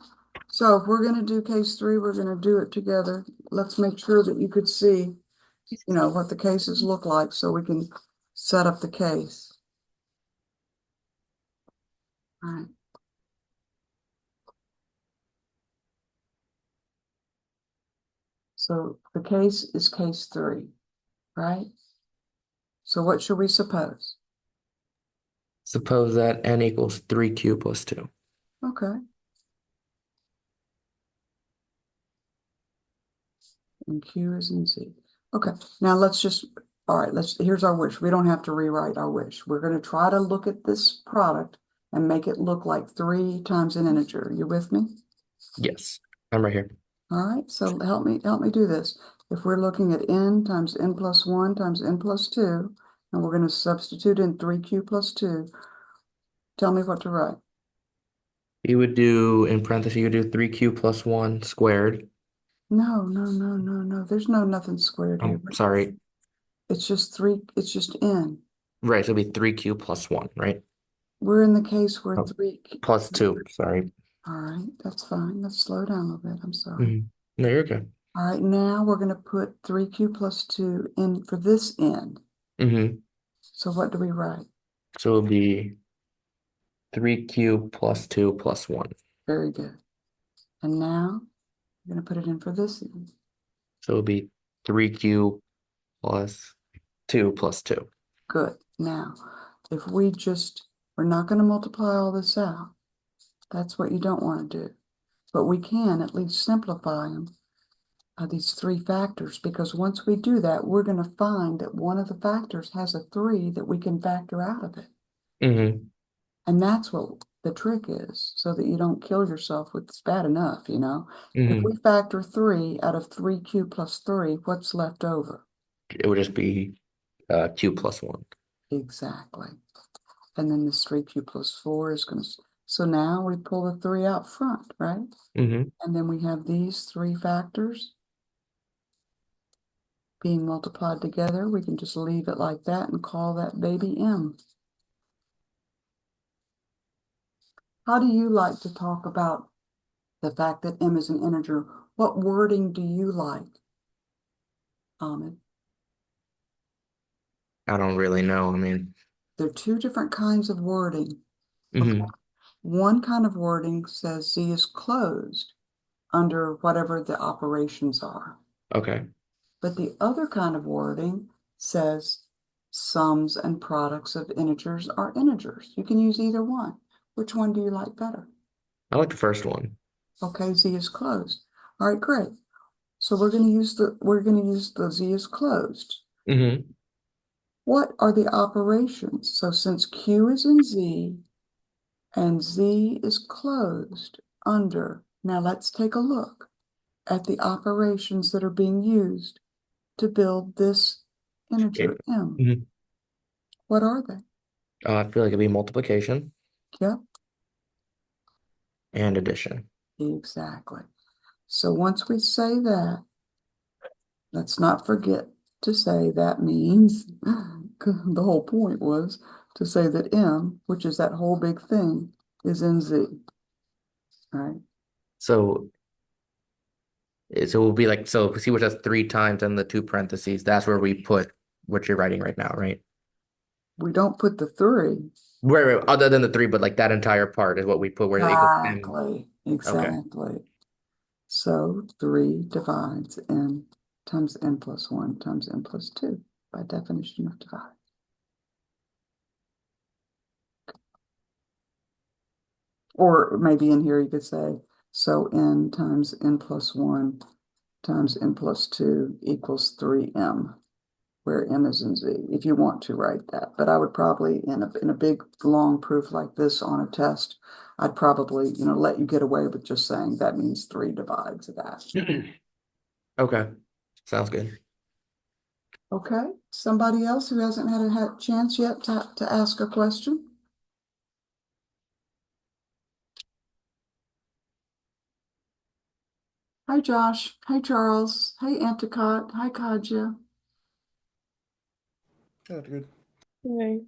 [SPEAKER 1] So if we're going to do case 3, we're going to do it together. Let's make sure that you could see, what the cases look like so we can set up the case. All right. So the case is case 3, right? So what should we suppose?
[SPEAKER 8] Suppose that n equals 3q plus 2.
[SPEAKER 1] Okay. And Q is in Z. Okay, now all right, here's our wish. We don't have to rewrite our wish. We're going to try to look at this product and make it look like 3 times an integer. You with me?
[SPEAKER 8] Yes, I'm right here.
[SPEAKER 1] All right, so help me do this. If we're looking at n times n plus 1 times n plus 2, and we're going to substitute in 3q plus 2, tell me what to write.
[SPEAKER 8] You would do, in parentheses, you would do 3q plus 1 squared.
[SPEAKER 1] No. There's nothing squared here.
[SPEAKER 8] Sorry.
[SPEAKER 1] It's just n.
[SPEAKER 8] Right, so it'd be 3q plus 1, right?
[SPEAKER 1] We're in the case where 3
[SPEAKER 8] plus 2, sorry.
[SPEAKER 1] All right, that's fine. Let's slow down a little bit. I'm sorry.
[SPEAKER 8] No, you're okay.
[SPEAKER 1] All right, now we're going to put 3q plus 2 in for this end. So what do we write?
[SPEAKER 8] So it'll be 3q plus 2 plus 1.
[SPEAKER 1] Very good. And now we're going to put it in for this end.
[SPEAKER 8] So it'll be 3q plus 2 plus 2.
[SPEAKER 1] Good. Now, if we're not going to multiply all this out. That's what you don't want to do. But we can at least simplify them these three factors, because once we do that, we're going to find that one of the factors has a 3 that we can factor out of it.
[SPEAKER 8] Mm-hmm.
[SPEAKER 1] And that's what the trick is, so that you don't kill yourself with it's bad enough, you know? If
[SPEAKER 8] Mm-hmm.
[SPEAKER 1] we factor 3 out of 3q plus 3, what's left over?
[SPEAKER 8] It would just be Q plus 1.
[SPEAKER 1] Exactly. And then this 3q plus 4 is going to, so now we pull the 3 out front, right?
[SPEAKER 8] Mm-hmm.
[SPEAKER 1] And then we have these three factors being multiplied together. We can just leave it like that and call that baby M. How do you like to talk about the fact that M is an integer? What wording do you like, Ahmed?
[SPEAKER 8] I don't really know. I mean,
[SPEAKER 1] There are two different kinds of wording.
[SPEAKER 8] mm-hmm.
[SPEAKER 1] One kind of wording says Z is closed under whatever the operations are.
[SPEAKER 8] Okay.
[SPEAKER 1] But the other kind of wording says sums and products of integers are integers. You can use either one. Which one do you like better?
[SPEAKER 8] I like the first one.
[SPEAKER 1] Okay, Z is closed. All right, great. So we're going to use the Z is closed.
[SPEAKER 8] Mm-hmm.
[SPEAKER 1] What are the operations? So since Q is in Z and Z is closed under, now let's take a look at the operations that are being used to build this integer M.
[SPEAKER 8] Mm-hmm.
[SPEAKER 1] What are they?
[SPEAKER 8] I feel like it'd be multiplication
[SPEAKER 1] Yep,
[SPEAKER 8] and addition.
[SPEAKER 1] exactly. So once we say that, let's not forget to say that means, the whole point was to say that M, which is that whole big thing, is in Z, right?
[SPEAKER 8] So it will be like, so see what that's 3 times in the 2 parentheses. That's where we put what you're writing right now, right?
[SPEAKER 1] We don't put the 3.
[SPEAKER 8] Right. Other than the 3, but like that entire part is what we put where it equals M.
[SPEAKER 1] Exactly,
[SPEAKER 8] Okay.
[SPEAKER 1] exactly. So 3 divides M times N plus 1 times N plus 2 by definition of divide. Or maybe in here you could say, so N times N plus 1 times N plus 2 equals 3M, where M is in Z, if you want to write that. But I would probably, in a big, long proof like this on a test, I'd probably, let you get away with just saying that means 3 divides that.
[SPEAKER 8] Okay. Sounds good.
[SPEAKER 1] Okay, somebody else who hasn't had a chance yet to ask a question? Hi, Josh. Hi, Charles. Hey, Anticott. Hi, Kaja.
[SPEAKER 7] Good.
[SPEAKER 1] Hey.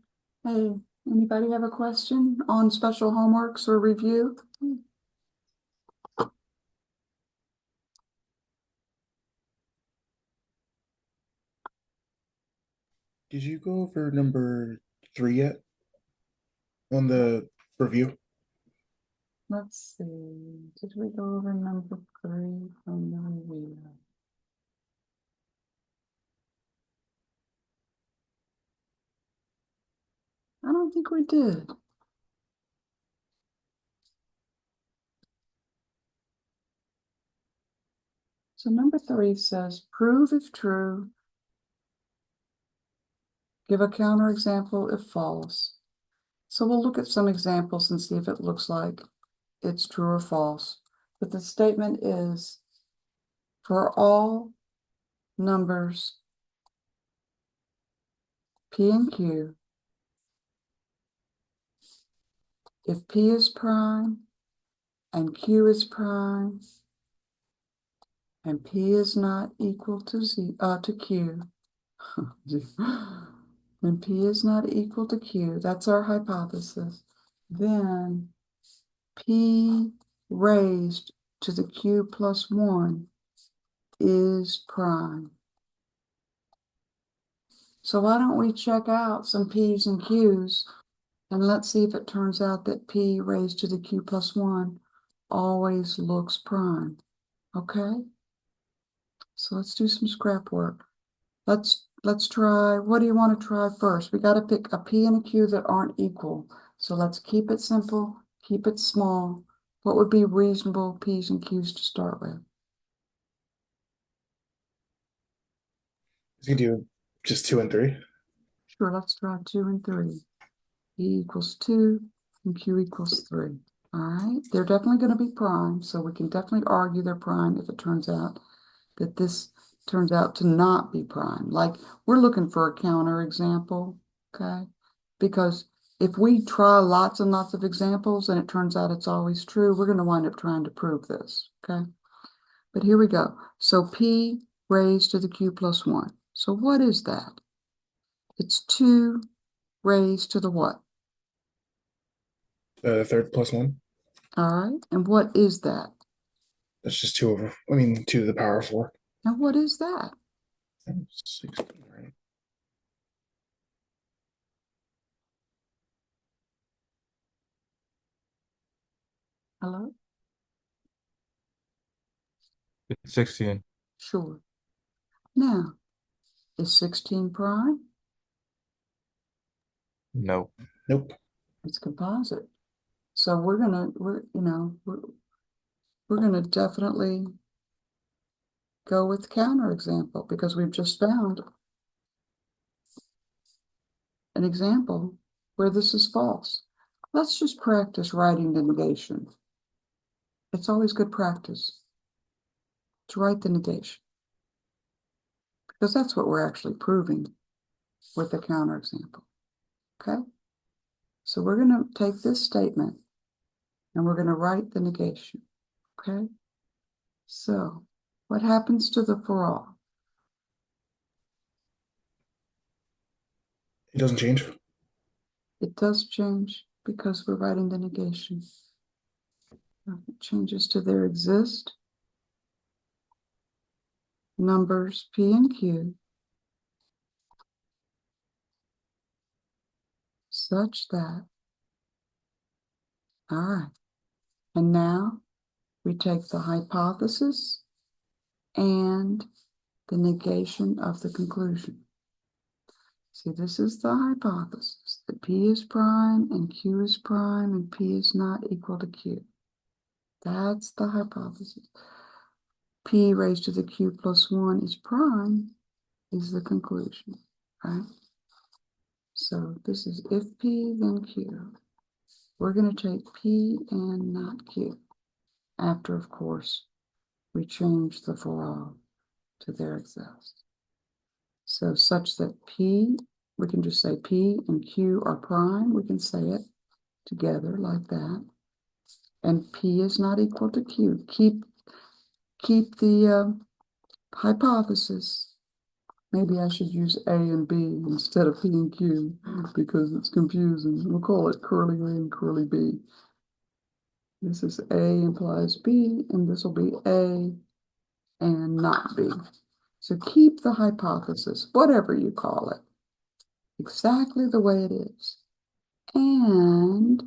[SPEAKER 1] Hey, anybody have a question on special homeworks or review?
[SPEAKER 9] Did you go over number 3 yet on the review?
[SPEAKER 1] Let's see. Did we go over number 3 from the review? I don't think we did. So number 3 says, prove if true, give a counterexample if false. So we'll look at some examples and see if it looks like it's true or false. But the statement is, for all numbers P and Q, if P is prime and Q is prime and P is not equal to Q, when P is not equal to Q, that's our hypothesis, then P raised to the Q plus 1 is prime. So why don't we check out some P's and Q's and let's see if it turns out that P raised to the Q plus 1 always looks prime. Okay? So let's do some scrap work. Let's try, what do you want to try first? We got to pick a P and a Q that aren't equal. So let's keep it simple, keep it small. What would be reasonable P's and Q's to start with?
[SPEAKER 9] You do just 2 and 3.
[SPEAKER 1] Sure, let's try 2 and 3. P equals 2 and Q equals 3. All right, they're definitely going to be prime, so we can definitely argue they're prime if it turns out that this turns out to not be prime. Like, we're looking for a counter example, okay? Because if we try lots and lots of examples and it turns out it's always true, we're going to wind up trying to prove this, okay? But here we go. So P raised to the Q plus 1. So what is that? It's 2 raised to the what?
[SPEAKER 9] Third plus 1.
[SPEAKER 1] All right, and what is that?
[SPEAKER 9] That's just 2 to the power of 4.
[SPEAKER 1] Now what is that?
[SPEAKER 9] 16, right?
[SPEAKER 1] Hello?
[SPEAKER 3] It's 16.
[SPEAKER 1] Sure. Now, is 16 prime?
[SPEAKER 3] No.
[SPEAKER 9] Nope.
[SPEAKER 1] It's composite. So we're gonna definitely go with counterexample because we've just found an example where this is false. Let's just practice writing the negation. It's always good practice to write the negation because that's what we're actually proving with the counterexample. Okay? So we're going to take this statement and we're going to write the negation. Okay? So what happens to the for all?
[SPEAKER 9] It doesn't change.
[SPEAKER 1] It does change because we're writing the negation. It changes to there exist numbers P and Q such that, all right, and now we take the hypothesis and the negation of the conclusion. See, this is the hypothesis that P is prime and Q is prime and P is not equal to Q. That's the hypothesis. P raised to the Q plus 1 is prime is the conclusion, right? So this is if P, then Q. We're going to take P and not Q. After, of course, we change the for all to there exist. So such that P, we can just say P and Q are prime. We can say it together like that. And P is not equal to Q. Keep the hypothesis. Maybe I should use A and B instead of P and Q because it's confusing. We'll call it curly A and curly B. This is A implies B, and this will be A and not B. So keep the hypothesis, whatever you call it, exactly the way it is. And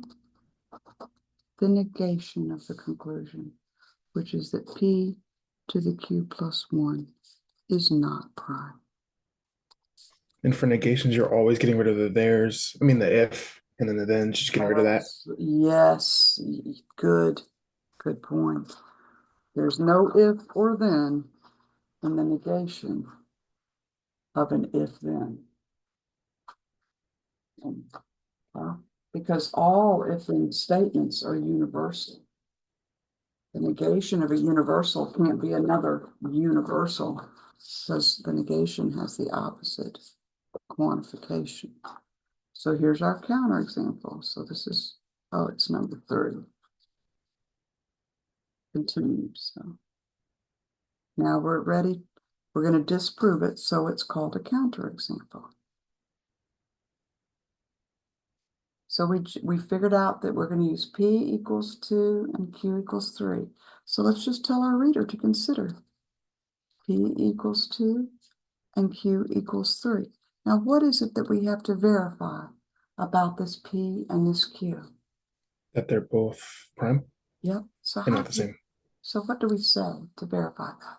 [SPEAKER 1] the negation of the conclusion, which is that P to the Q plus 1 is not prime.
[SPEAKER 9] And for negations, you're always getting rid of the theirs. The if, and then the then, just getting rid of that.
[SPEAKER 1] Yes, good point. There's no if or then in the negation of an if then. Because all if then statements are universal. The negation of a universal can't be another universal because the negation has the opposite quantification. So here's our counterexample. So this is, it's number 30. Continued. So now we're ready. We're going to disprove it. So it's called a counterexample. So we figured out that we're going to use P equals 2 and Q equals 3. So let's just tell our reader to consider P equals 2 and Q equals 3. Now, what is it that we have to verify about this P and this Q?
[SPEAKER 9] That they're both prime.
[SPEAKER 1] Yep. So
[SPEAKER 9] and not the same.
[SPEAKER 1] So what do we say to verify that?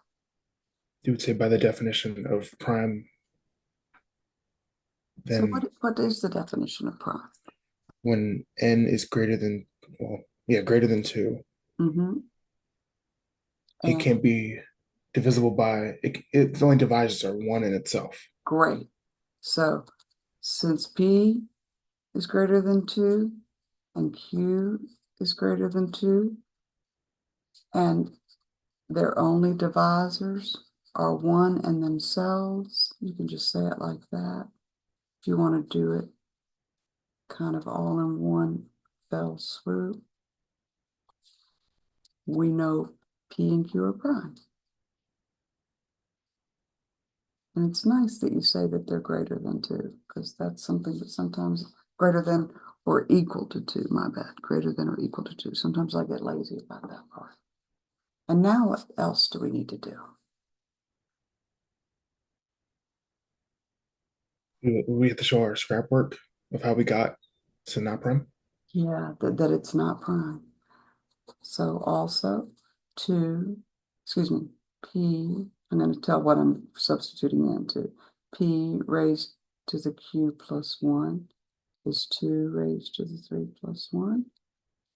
[SPEAKER 9] You would say by the definition of prime. Then
[SPEAKER 1] so what is the definition of prime?
[SPEAKER 9] When n is greater than, greater than 2, it can't be divisible by, the only divisors are 1 in itself.
[SPEAKER 1] Great. So since P is greater than 2 and Q is greater than 2, and their only divisors are 1 and themselves, you can just say it like that. If you want to do it kind of all in one fell swoop, we know P and Q are prime. And it's nice that you say that they're greater than 2, because that's something that sometimes greater than or equal to 2, my bad, greater than or equal to 2. Sometimes I get lazy about that part. And now what else do we need to do?
[SPEAKER 9] We have to show our scrap work of how we got to not prime.
[SPEAKER 1] Yeah, that it's not prime. So also 2, excuse me, P, I'm going to tell what I'm substituting into. P raised to the Q plus 1 is 2 raised to the 3 plus 1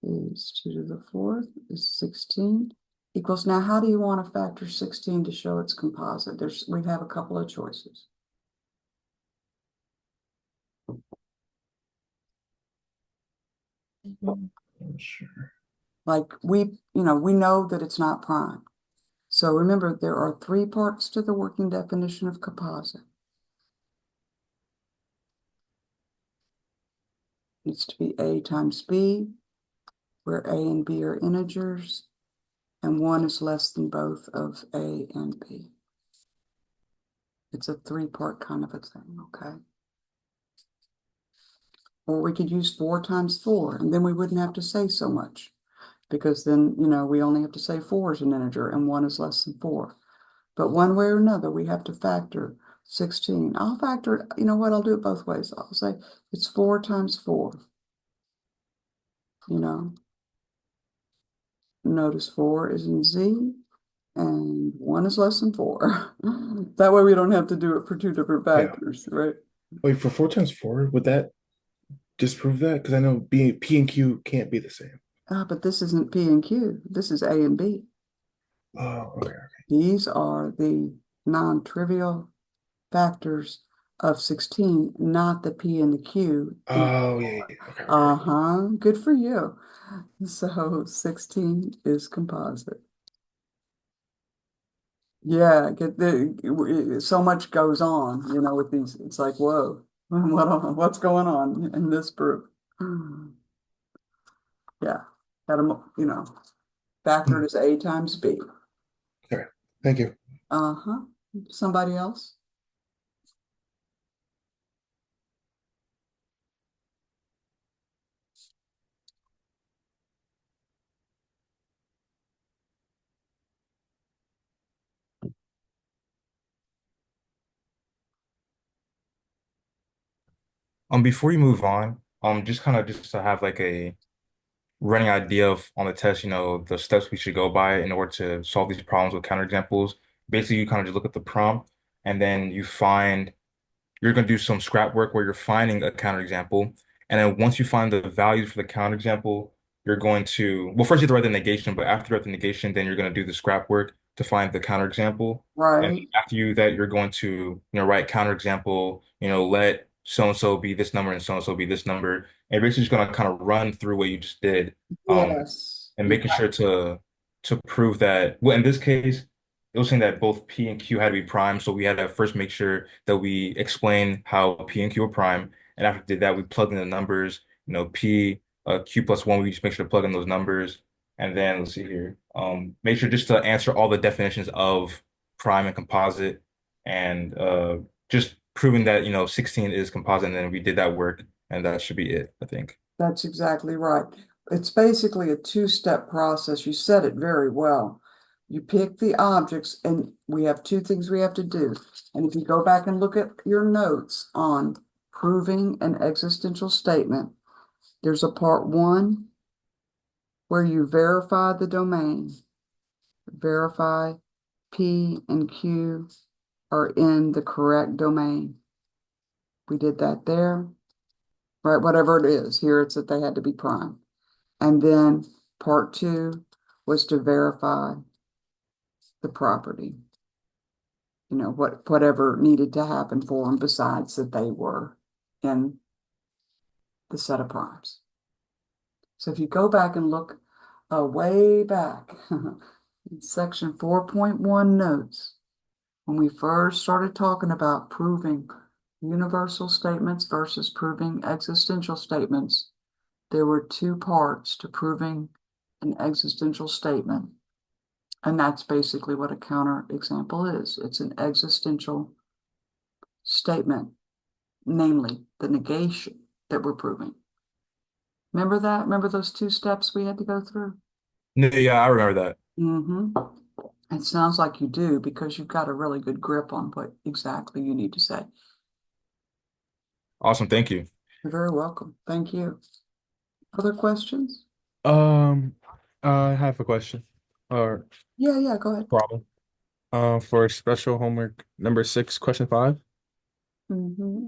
[SPEAKER 1] is 2 to the 4th is 16 equals. Now, how do you want to factor 16 to show it's composite? We have a couple of choices.
[SPEAKER 9] Sure.
[SPEAKER 1] Like we know that it's not prime. So remember, there are 3 parts to the working definition of composite. It needs to be A times B, where A and B are integers, and 1 is less than both of A and B. It's a 3-part kind of a thing, okay? Or we could use 4 times 4, and then we wouldn't have to say so much, because then, we only have to say 4 is an integer and 1 is less than 4. But one way or another, we have to factor 16. I'll factor, you know what, I'll do it both ways. I'll say it's 4 times 4. Notice 4 is in Z, and 1 is less than 4. That way we don't have to do it for 2 different factors, right?
[SPEAKER 9] Wait, for 4 times 4, would that disprove that? Because I know P and Q can't be the same.
[SPEAKER 1] But this isn't P and Q. This is A and B.
[SPEAKER 9] Oh, okay.
[SPEAKER 1] These are the non-trivial factors of 16, not the P and the Q.
[SPEAKER 9] Oh, yeah. Okay.
[SPEAKER 1] Good for you. So 16 is composite. Yeah, so much goes on, with these. It's like, whoa, what's going on in this group? Yeah, factored as A times B.
[SPEAKER 9] Okay, thank you.
[SPEAKER 1] Somebody else?
[SPEAKER 3] Before you move on, just kind of just to have like a running idea of on the test, the steps we should go by in order to solve these problems with counterexamples. Basically, you kind of just look at the prompt and then you're going to do some scrap work where you're finding a counterexample. And then once you find the values for the counterexample, you're going to, well, first you have to write the negation, but after you write the negation, then you're going to do the scrap work to find the counterexample. And
[SPEAKER 1] Right.
[SPEAKER 3] after you're going to, write counterexample, let so-and-so be this number and so-and-so be this number. And basically just going to kind of run through what you just did.
[SPEAKER 1] Yes.
[SPEAKER 3] And making sure to prove that, well, in this case, it was saying that both P and Q had to be prime, so we had to first make sure that we explain how P and Q are prime. And after we did that, we plugged in the numbers, P, Q plus 1, we just make sure to plug in those numbers. And then let's see here. Make sure just to answer all the definitions of prime and composite and just proving that, 16 is composite, and then we did that work, and that should be it, I think.
[SPEAKER 1] That's exactly right. It's basically a 2-step process. You said it very well. You pick the objects, and we have 2 things we have to do. And if you go back and look at your notes on proving an existential statement, there's a part 1 where you verify the domain. Verify P and Q are in the correct domain. We did that there. Right, whatever it is. Here it's that they had to be prime. And then part 2 was to verify the property. you know, whatever needed to happen for them besides that they were in the set of primes. So if you go back and look way back in section 4.1 notes, when we first started talking about proving universal statements versus proving existential statements, there were two parts to proving an existential statement. And that's basically what a counterexample is. It's an existential statement, namely the negation that we're proving. Remember that? Remember those two steps we had to go through?
[SPEAKER 3] Yeah, I remember that.
[SPEAKER 1] Mm-hmm. It sounds like you do because you've got a really good grip on what exactly you need to say.
[SPEAKER 3] Awesome, thank you.
[SPEAKER 1] You're very welcome. Thank you. Other questions?
[SPEAKER 7] I have a question or
[SPEAKER 1] Yeah, go ahead.
[SPEAKER 7] problem. For special homework number 6, question 5.
[SPEAKER 1] Mm-hmm.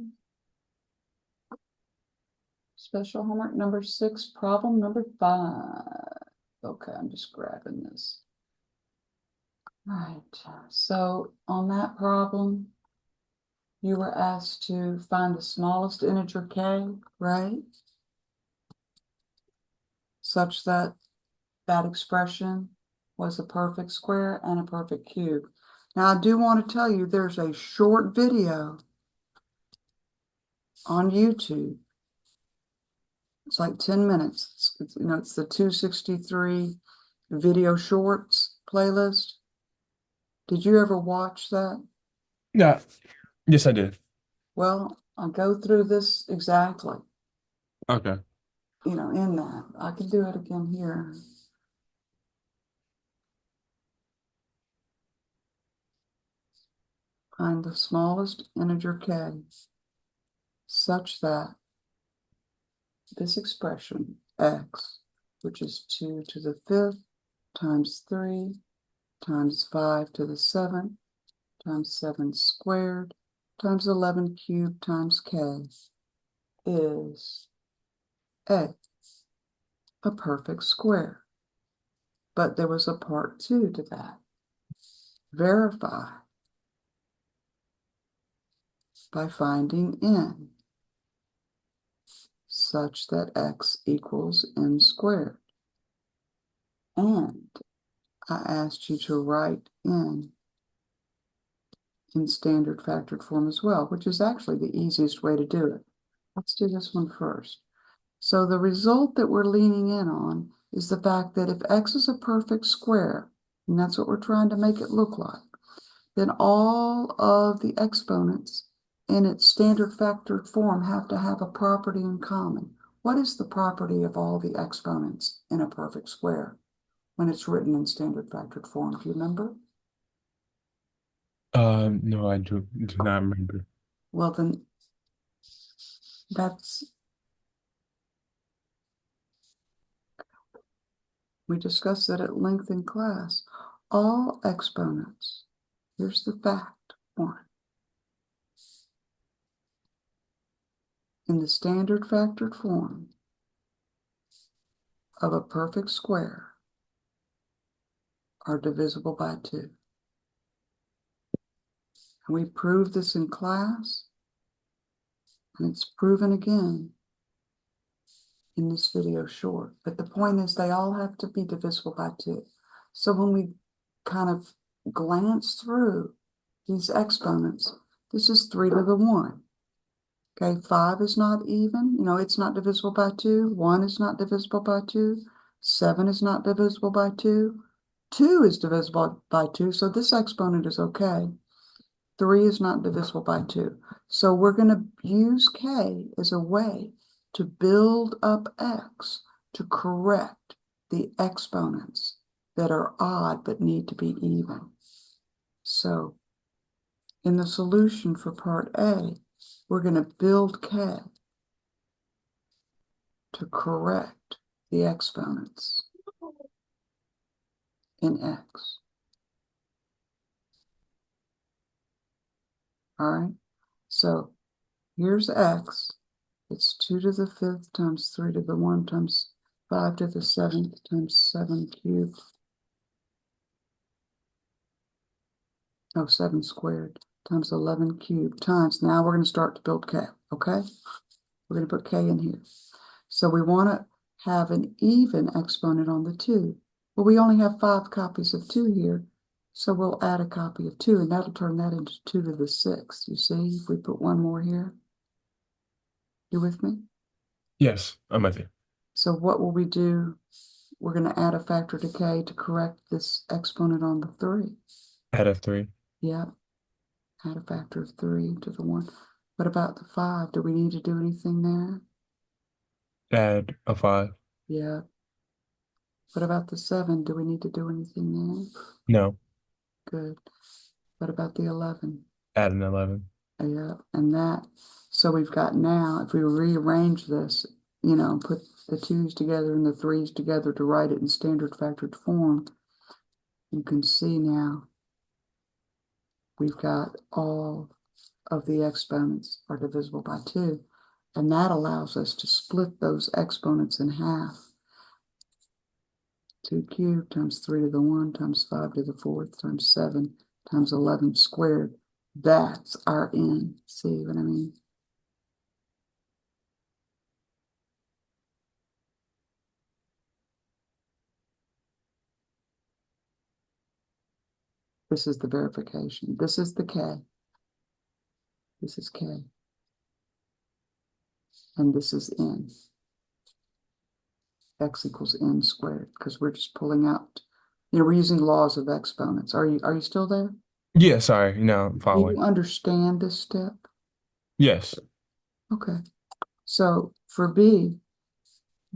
[SPEAKER 1] Special homework number 6, problem number 5. Okay, I'm just grabbing this. All right, so on that problem, you were asked to find the smallest integer k, right? Such that that expression was a perfect square and a perfect cube. Now, I do want to tell you there's a short video on YouTube. It's like 10 minutes. It's, you know, it's the 263 video shorts playlist. Did you ever watch that?
[SPEAKER 7] Yeah. Yes, I did.
[SPEAKER 1] Well, I'll go through this exactly,
[SPEAKER 7] Okay.
[SPEAKER 1] you know, in that. I can do it again here. Find the smallest integer k such that this expression x, which is 2 to the 5th times 3 times 5 to the 7th times 7 squared times 11 cubed times k is a perfect square. But there was a part 2 to that. Verify by finding n such that x equals n squared. And I asked you to write n in standard factored form as well, which is actually the easiest way to do it. Let's do this one first. So the result that we're leaning in on is the fact that if x is a perfect square, and that's what we're trying to make it look like, then all of the exponents in its standard factored form have to have a property in common. What is the property of all the exponents in a perfect square when it's written in standard factored form? Do you remember?
[SPEAKER 7] No, I do not remember.
[SPEAKER 1] Well, then we discussed that at length in class. All exponents, here's the fact one, in the standard factored form of a perfect square are divisible by 2. And we proved this in class, and it's proven again in this video short. But the point is they all have to be divisible by 2. So when we kind of glance through these exponents, this is 3 to the 1. Okay, 5 is not even, you know, it's not divisible by 2. 1 is not divisible by 2. 7 is not divisible by 2. 2 is divisible by 2, so this exponent is okay. 3 is not divisible by 2. So we're going to use k as a way to build up x to correct the exponents that are odd but need to be even. So in the solution for part A, we're going to build k to correct the exponents in x. All right, so here's x. It's 2 to the 5th times 3 to the 1 times 5 to the 7th times 7 cubed. No, 7 squared times 11 cubed times, now we're going to start to build K, okay? We're going to put K in here. So we want to have an even exponent on the 2. Well, we only have 5 copies of 2 here, so we'll add a copy of 2, and that'll turn that into 2 to the 6. You see, if we put one more here. You with me?
[SPEAKER 7] Yes, I'm with you.
[SPEAKER 1] So what will we do? We're going to add a factor to K to correct this exponent on the 3.
[SPEAKER 7] Add a 3.
[SPEAKER 1] Yeah, add a factor of 3 to the 1. What about the 5? Do we need to do anything there?
[SPEAKER 7] Add a 5.
[SPEAKER 1] Yeah. What about the 7? Do we need to do anything there?
[SPEAKER 7] No.
[SPEAKER 1] Good. What about the 11?
[SPEAKER 7] Add an 11.
[SPEAKER 1] Yeah, and that, so we've got now, if we rearrange this, you know, put the 2's together and the 3's together to write it in standard factored form, you can see now we've got all of the exponents are divisible by 2. And that allows us to split those exponents in half. 2 cubed times 3 to the 1 times 5 to the 4th times 7 times 11 squared. That's our n. See what I mean? This is the verification. This is the K. This is K. And this is n. X equals n squared, because we're just pulling out, you know, we're using laws of exponents. Are you still there?
[SPEAKER 7] Yeah, sorry. No, I'm
[SPEAKER 1] Do
[SPEAKER 7] following.
[SPEAKER 1] you understand this step?
[SPEAKER 7] Yes.
[SPEAKER 1] Okay. So for B,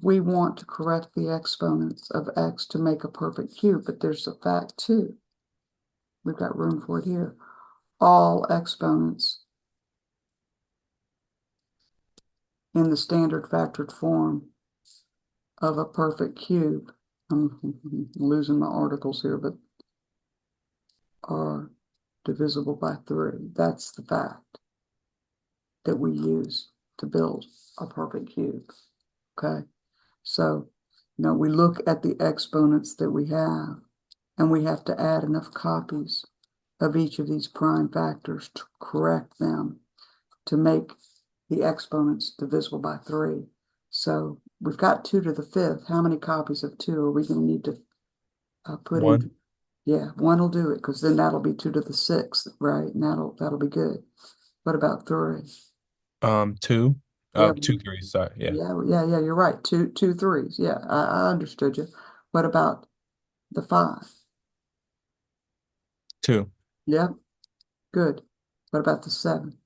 [SPEAKER 1] we want to correct the exponents of x to make a perfect cube, but there's a fact too. We've got room for it here. All exponents in the standard factored form of a perfect cube, I'm losing my articles here, but are divisible by 3. That's the fact that we use to build a perfect cube. Okay, so you know, we look at the exponents that we have, and we have to add enough copies of each of these prime factors to correct them to make the exponents divisible by 3. So we've got 2 to the 5th. How many copies of 2 are we going to need to put
[SPEAKER 7] 1.
[SPEAKER 1] in? Yeah, 1 will do it, because then that'll be 2 to the 6th, right? And that'll be good. What about 3?
[SPEAKER 7] 2.
[SPEAKER 1] Yeah,
[SPEAKER 7] 2 3s. Sorry. Yeah.
[SPEAKER 1] yeah, you're right. Two 3s. Yeah, I understood you. What about the 5?
[SPEAKER 7] 2.
[SPEAKER 1] Yep, good. What about the 7?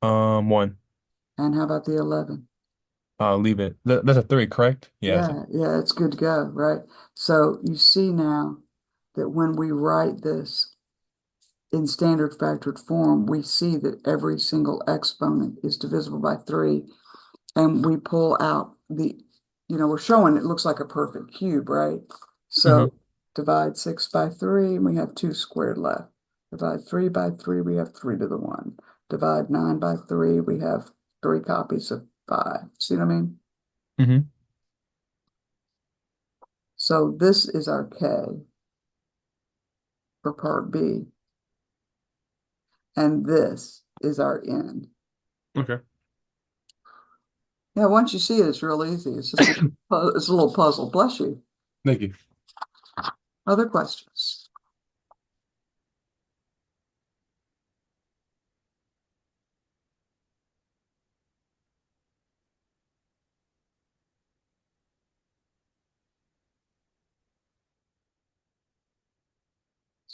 [SPEAKER 7] 1.
[SPEAKER 1] And how about the 11?
[SPEAKER 7] Leave it. That's a 3, correct? Yeah.
[SPEAKER 1] Yeah, it's good to go, right? So you see now that when we write this in standard factored form, we see that every single exponent is divisible by 3, and we pull out the, you know, we're showing it looks like a perfect cube, right? So divide 6 by 3, and we have 2 squared left. Divide 3 by 3, we have 3 to the 1. Divide 9 by 3, we have 3 copies of 5. See what I mean?
[SPEAKER 7] Mm-hmm.
[SPEAKER 1] So this is our K for part B. And this is our N.
[SPEAKER 7] Okay.
[SPEAKER 1] Yeah, once you see it, it's real easy. It's just it's a little puzzle. Bless you.
[SPEAKER 7] Thank you.
[SPEAKER 1] Other questions?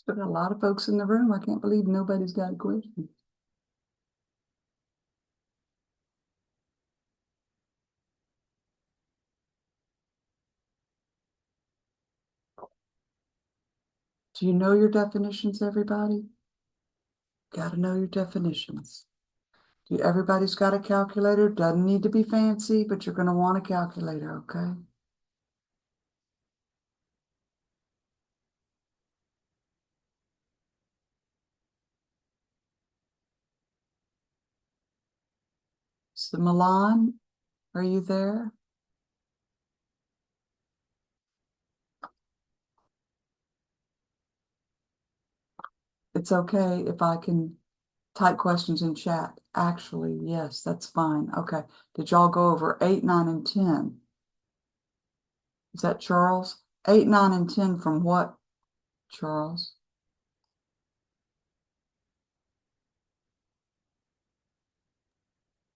[SPEAKER 1] There's been a lot of folks in the room. I can't believe nobody's got a question. Do you know your definitions, everybody? Got to know your definitions. Everybody's got a calculator. Doesn't need to be fancy, but you're going to want a calculator, okay? So Milan, are you there? it's okay if I can type questions in chat. Actually, yes, that's fine. Okay. Did y'all go over 8, 9, and 10? Is that Charles? 8, 9, and 10 from what, Charles?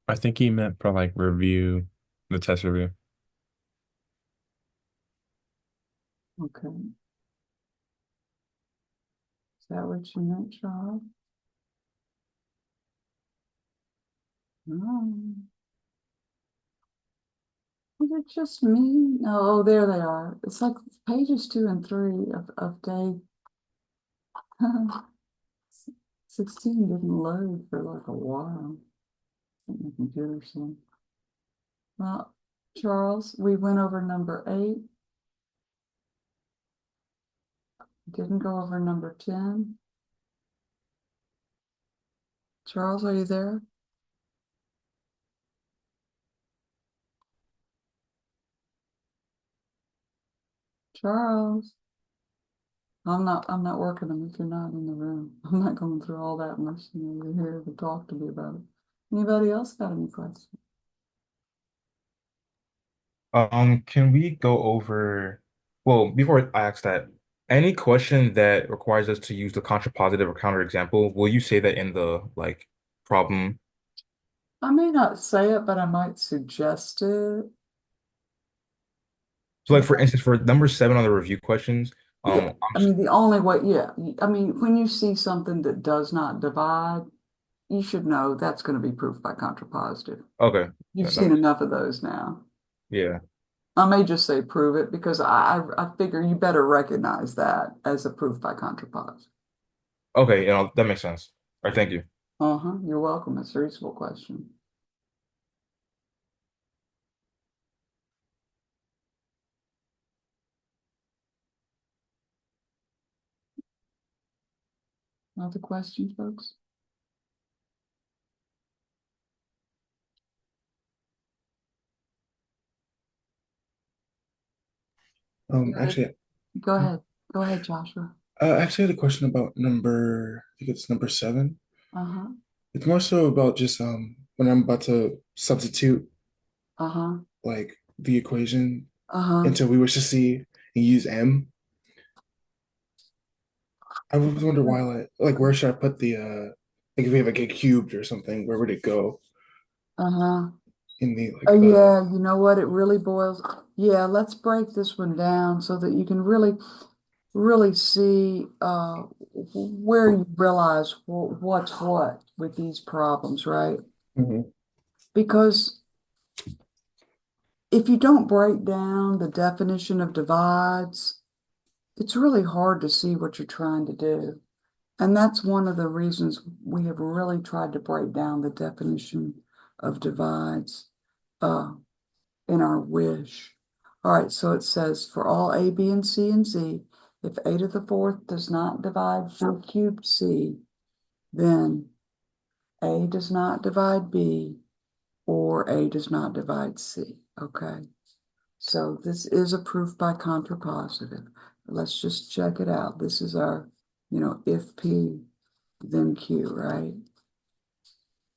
[SPEAKER 7] I think he meant for like review, the test review.
[SPEAKER 1] Okay. Is that what you meant, Charles? No. Is it just me? No, oh, there they are. It's like pages 2 and 3 of day 16 didn't load for like a while. I think my computer said. Well, Charles, we went over number 8. Didn't go over number 10. Charles, are you there? Charles. I'm not working them if you're not in the room. I'm not going through all that unless you're here to talk to me about it. Anybody else got any questions?
[SPEAKER 3] Can we go over, well, before I ask that, any question that requires us to use the contrapositive or counterexample, will you say that in the like problem?
[SPEAKER 1] I may not say it, but I might suggest it.
[SPEAKER 3] So like for instance, for number 7 on the review questions,
[SPEAKER 1] Yeah, I mean, the only way, yeah, I mean, when you see something that does not divide, you should know that's going to be proof by contrapositive.
[SPEAKER 3] okay.
[SPEAKER 1] You've seen enough of those now.
[SPEAKER 3] Yeah.
[SPEAKER 1] I may just say prove it because I figure you better recognize that as a proof by contrapositive.
[SPEAKER 3] Okay, that makes sense. All right, thank you.
[SPEAKER 1] You're welcome. It's a reasonable question. Other questions, folks?
[SPEAKER 9] Actually,
[SPEAKER 1] Go ahead. Go ahead, Joshua.
[SPEAKER 9] actually, I had a question about number. I think it's number 7.
[SPEAKER 1] Uh-huh.
[SPEAKER 9] It's more so about just when I'm about to substitute
[SPEAKER 1] Uh-huh.
[SPEAKER 9] like the equation
[SPEAKER 1] Uh-huh.
[SPEAKER 9] until we wish to see and use m. I was wonder why like where should I put the like if we have a k cubed or something, where would it go
[SPEAKER 1] Uh-huh.
[SPEAKER 9] in the
[SPEAKER 1] Oh,
[SPEAKER 9] like
[SPEAKER 1] yeah, you know what? It really boils. Yeah, let's break this one down so that you can really see where you realize what's what with these problems, right?
[SPEAKER 9] Mhm.
[SPEAKER 1] Because if you don't break down the definition of divides, it's really hard to see what you're trying to do. And that's one of the reasons we have really tried to break down the definition of divides in our wish. All right, so it says for all A, B, and C and Z, if A to the 4th does not divide 4 cubed C, then A does not divide B or A does not divide C. Okay, so this is a proof by contrapositive. Let's just check it out. This is our, if P, then Q, right?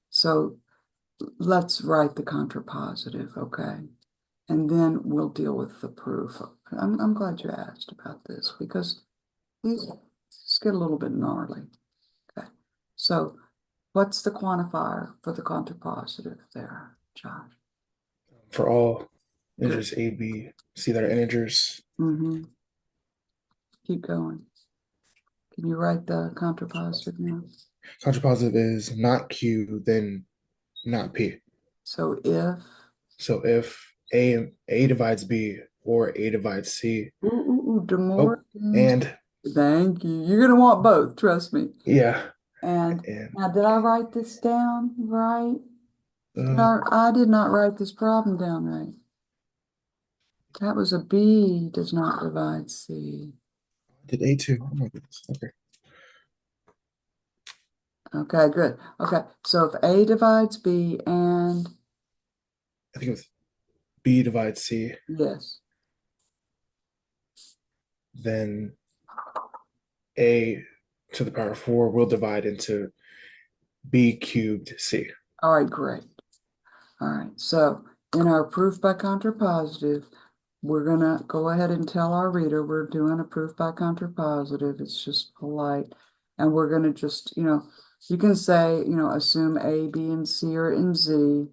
[SPEAKER 1] So let's write the contrapositive, okay? And then we'll deal with the proof. I'm glad you asked about this because these get a little bit gnarly. Okay, so what's the quantifier for the contrapositive there, Josh?
[SPEAKER 9] For all integers a, b, c that are integers.
[SPEAKER 1] Mm-hmm. Keep going. Can you write the contrapositive now?
[SPEAKER 9] Contrapositive is not q, then not p.
[SPEAKER 1] So
[SPEAKER 9] if a divides b or a divides c.
[SPEAKER 1] Demore.
[SPEAKER 9] And
[SPEAKER 1] Thank you. You're gonna want both, trust me.
[SPEAKER 9] yeah.
[SPEAKER 1] And now, did I write this down right?
[SPEAKER 9] Uh,
[SPEAKER 1] I did not write this problem down right. That was a B does not divide C.
[SPEAKER 9] did a too. Oh my goodness. Okay.
[SPEAKER 1] Okay, good. Okay, so if A divides B and
[SPEAKER 9] I think it was b divides c,
[SPEAKER 1] yes,
[SPEAKER 9] then a to the power of 4 will divide into b cubed c.
[SPEAKER 1] All right, great. All right, so in our proof by contrapositive, we're gonna go ahead and tell our reader we're doing a proof by contrapositive. It's just polite. And we're gonna just, you can say, assume A, B, and C are in Z.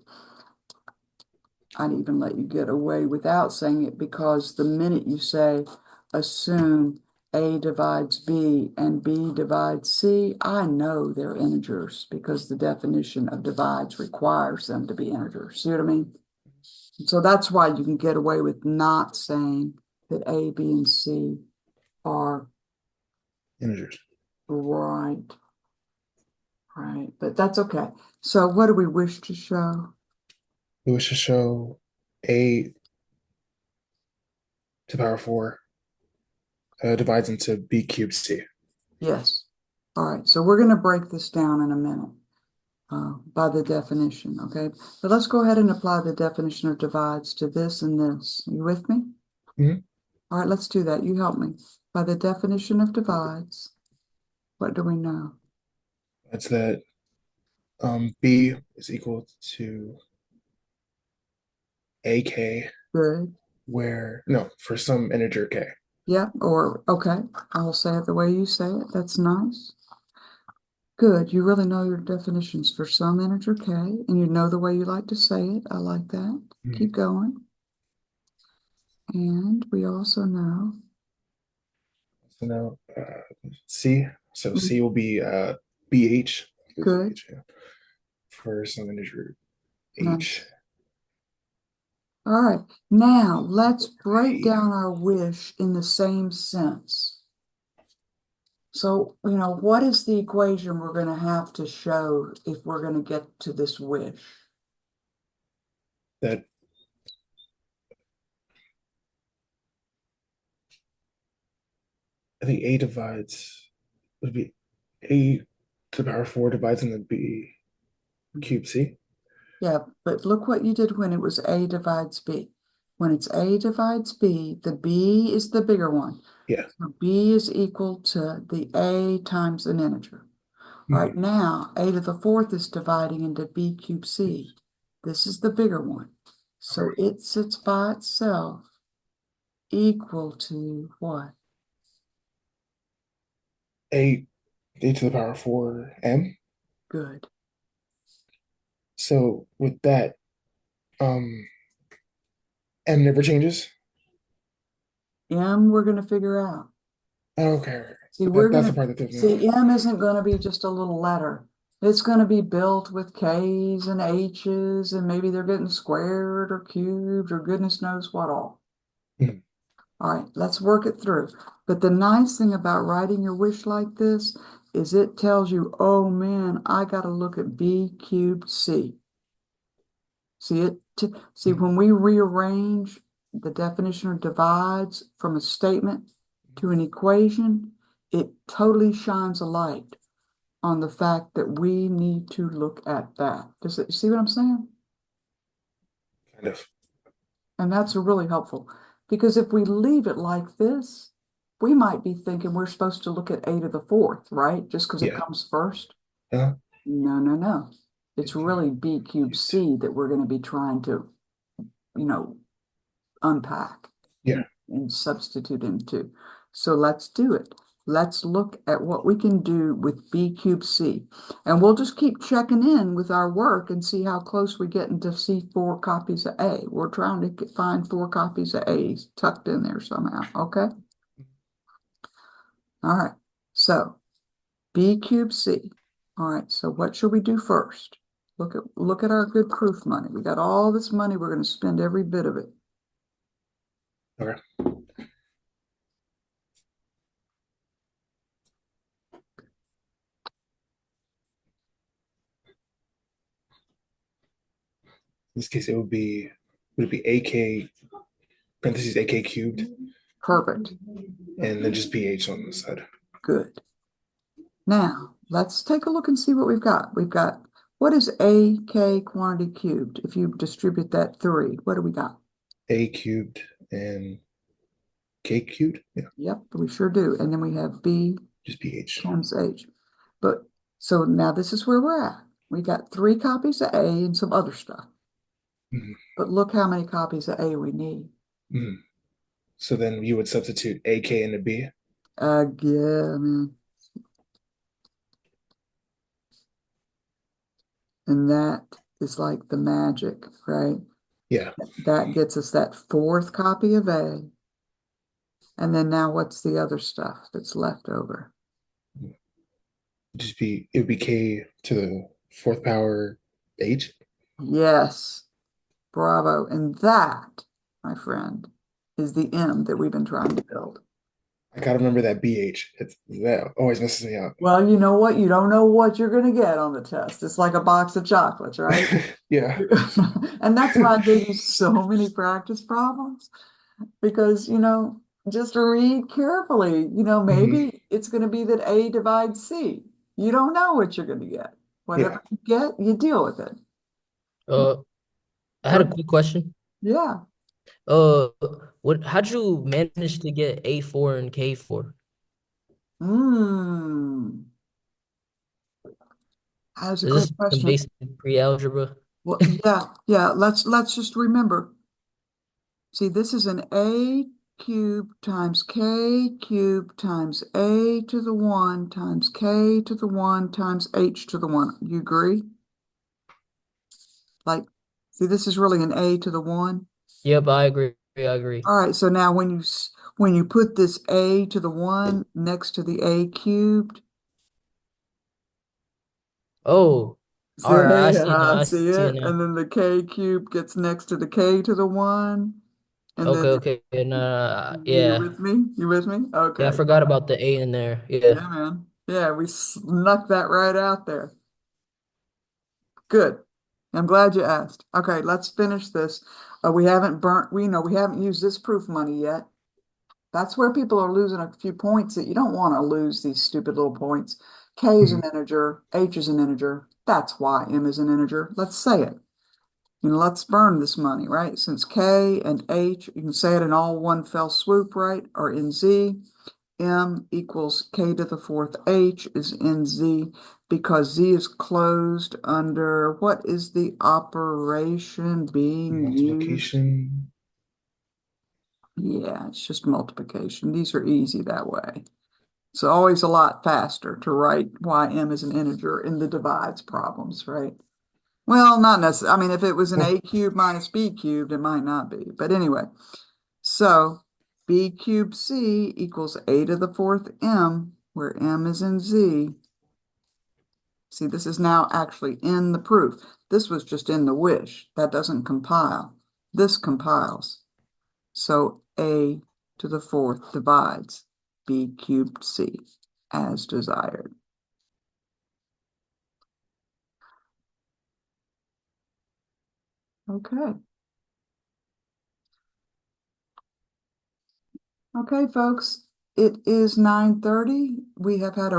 [SPEAKER 1] I'd even let you get away without saying it, because the minute you say assume A divides B and B divides C, I know they're integers because the definition of divides requires them to be integers. See what I mean? So that's why you can get away with not saying that A, B, and C are
[SPEAKER 9] Integers.
[SPEAKER 1] right. Right, but that's okay. So what do we wish to show?
[SPEAKER 9] We wish to show a to the power of 4 divides into b cubed c.
[SPEAKER 1] Yes. All right, so we're going to break this down in a minute by the definition, okay? But let's go ahead and apply the definition of divides to this and this. You with me?
[SPEAKER 9] Mhm.
[SPEAKER 1] All right, let's do that. You help me. By the definition of divides, what do we know?
[SPEAKER 9] That's that b is equal to ak,
[SPEAKER 1] Good.
[SPEAKER 9] where, no, for some integer k.
[SPEAKER 1] Yeah, or okay, I'll say it the way you say it. That's nice. Good. You really know your definitions for some integer k, and you know the way you like to say it. I like that.
[SPEAKER 9] Mhm.
[SPEAKER 1] Keep going. And we also know.
[SPEAKER 9] So now c, so c will be bh.
[SPEAKER 1] Good.
[SPEAKER 9] H, yeah, for some integer
[SPEAKER 1] Nice.
[SPEAKER 9] h.
[SPEAKER 1] All right. Now let's break down our wish in the same sense. So, what is the equation we're going to have to show if we're going to get to this wish?
[SPEAKER 9] That I think a divides would be a to the power of 4 divides into b cubed c.
[SPEAKER 1] Yeah, but look what you did when it was A divides B. When it's A divides B, the B is the bigger one.
[SPEAKER 9] Yeah.
[SPEAKER 1] So B is equal to the A times an integer. Right now, A to the 4th is dividing into B cubed C. This is the bigger one. So it sits by itself equal to what?
[SPEAKER 9] A to the power of 4 m.
[SPEAKER 1] Good.
[SPEAKER 9] So with that, m never changes.
[SPEAKER 1] M we're going to figure out.
[SPEAKER 9] Okay.
[SPEAKER 1] See, we're
[SPEAKER 9] That's the
[SPEAKER 1] going
[SPEAKER 9] part that
[SPEAKER 1] to
[SPEAKER 9] doesn't
[SPEAKER 1] see M isn't going to be just a little letter. It's going to be built with K's and H's, and maybe they're getting squared or cubed or goodness knows what all.
[SPEAKER 9] Mhm.
[SPEAKER 1] All right, let's work it through. But the nice thing about writing your wish like this is it tells you, oh man, I got to look at B cubed C. See it? See, when we rearrange the definition of divides from a statement to an equation, it totally shines a light on the fact that we need to look at that. Does it see what I'm saying?
[SPEAKER 9] Kind of.
[SPEAKER 1] And that's really helpful, because if we leave it like this, we might be thinking we're supposed to look at A to the 4th, right? Just because it
[SPEAKER 9] Yeah.
[SPEAKER 1] comes first.
[SPEAKER 9] Uh-huh.
[SPEAKER 1] No. It's really B cubed C that we're going to be trying to, unpack.
[SPEAKER 9] Yeah.
[SPEAKER 1] And substitute into. So let's do it. Let's look at what we can do with B cubed C. And we'll just keep checking in with our work and see how close we get into see 4 copies of A. We're trying to find 4 copies of A's tucked in there somehow, okay? All right, so B cubed C. All right, so what should we do first? Look at our good proof money. We got all this money, we're going to spend every bit of it.
[SPEAKER 9] Okay. In this case, would it be AK parentheses AK cubed
[SPEAKER 1] Perfect.
[SPEAKER 9] and then just BH on the side?
[SPEAKER 1] Good. Now, let's take a look and see what we've got. We've got, what is AK quantity cubed? If you distribute that 3, what do we got?
[SPEAKER 9] A cubed and K cubed? Yeah.
[SPEAKER 1] Yep, we sure do. And then we have B
[SPEAKER 9] Just BH.
[SPEAKER 1] times H. But, so now this is where we're at. We got 3 copies of A and some other stuff.
[SPEAKER 9] Mhm.
[SPEAKER 1] But look how many copies of A we need.
[SPEAKER 9] So then you would substitute AK into B.
[SPEAKER 1] Again. And that is like the magic, right?
[SPEAKER 9] Yeah.
[SPEAKER 1] That gets us that 4th copy of A. And then now what's the other stuff that's left over?
[SPEAKER 9] It would be K to the 4th power H.
[SPEAKER 1] Yes. Bravo. And that, my friend, is the M that we've been trying to build.
[SPEAKER 9] I gotta remember that BH. That always messes me up.
[SPEAKER 1] Well, you know what? You don't know what you're going to get on the test. It's like a box of chocolates, right?
[SPEAKER 9] Yeah.
[SPEAKER 1] And that's why I gave you so many practice problems, because, just read carefully. Maybe it's going to be that A divides C. You don't know what you're going to get. Whatever you get, you deal with it.
[SPEAKER 5] I had a quick question.
[SPEAKER 1] Yeah.
[SPEAKER 5] How'd you manage to get A4 and K4?
[SPEAKER 1] That's a
[SPEAKER 5] Is
[SPEAKER 1] great
[SPEAKER 5] this some
[SPEAKER 1] question.
[SPEAKER 5] basic pre-algebra?
[SPEAKER 1] Well, yeah. Let's just remember. See, this is an A cubed times K cubed times A to the 1 times K to the 1 times H to the 1. You agree? Like, see, this is really an A to the 1.
[SPEAKER 5] Yep, I agree. I agree.
[SPEAKER 1] All right, so now when you put this A to the 1 next to the A cubed,
[SPEAKER 5] Oh, all right. I see it now. I
[SPEAKER 1] see
[SPEAKER 5] see
[SPEAKER 1] it?
[SPEAKER 5] it now.
[SPEAKER 1] And then the K cubed gets next to the K to the 1. And
[SPEAKER 5] Okay.
[SPEAKER 1] then
[SPEAKER 5] No,
[SPEAKER 1] you
[SPEAKER 5] yeah.
[SPEAKER 1] with me? You with me? Okay.
[SPEAKER 5] Yeah, I forgot about the A in there.
[SPEAKER 1] Yeah,
[SPEAKER 5] Yeah.
[SPEAKER 1] man. Yeah, we snuck that right out there. Good. I'm glad you asked. Okay, let's finish this. We haven't used this proof money yet. That's where people are losing a few points that you don't want to lose these stupid little points. K is an integer, H is an integer. That's why M is an integer. Let's say it. Let's burn this money, right? Since K and H, you can say it in all one fell swoop, right? Or in Z. M equals K to the 4th H is in Z, because Z is closed under, what is the operation being used?
[SPEAKER 9] Multiplication.
[SPEAKER 1] Yeah, it's just multiplication. These are easy that way. It's always a lot faster to write why M is an integer in the divides problems, right? Well, not necessarily. I mean, if it was an A cubed minus B cubed, it might not be. But anyway, so B cubed C equals A to the 4th M, where M is in Z. See, this is now actually in the proof. This was just in the wish. That doesn't compile. This compiles. So A to the 4th divides B cubed C as desired. Okay. Okay, folks, it is 9:30. We have had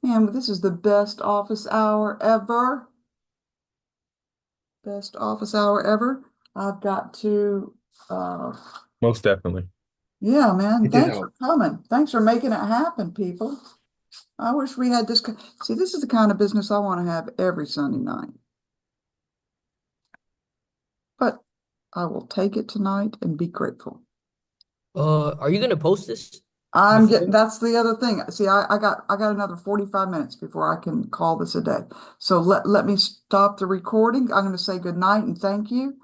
[SPEAKER 1] man, this is the best office hour ever. Best office hour ever. I've got to,
[SPEAKER 7] Most definitely.
[SPEAKER 1] yeah, man,
[SPEAKER 9] It did
[SPEAKER 1] thanks for
[SPEAKER 9] help.
[SPEAKER 1] coming. Thanks for making it happen, people. I wish we had this. See, this is the kind of business I want to have every Sunday night. But I will take it tonight and be grateful.
[SPEAKER 5] Are you gonna post this?
[SPEAKER 1] That's the other thing. See, I got another 45 minutes before I can call this a day. So let me stop the recording. I'm going to say good night and thank you.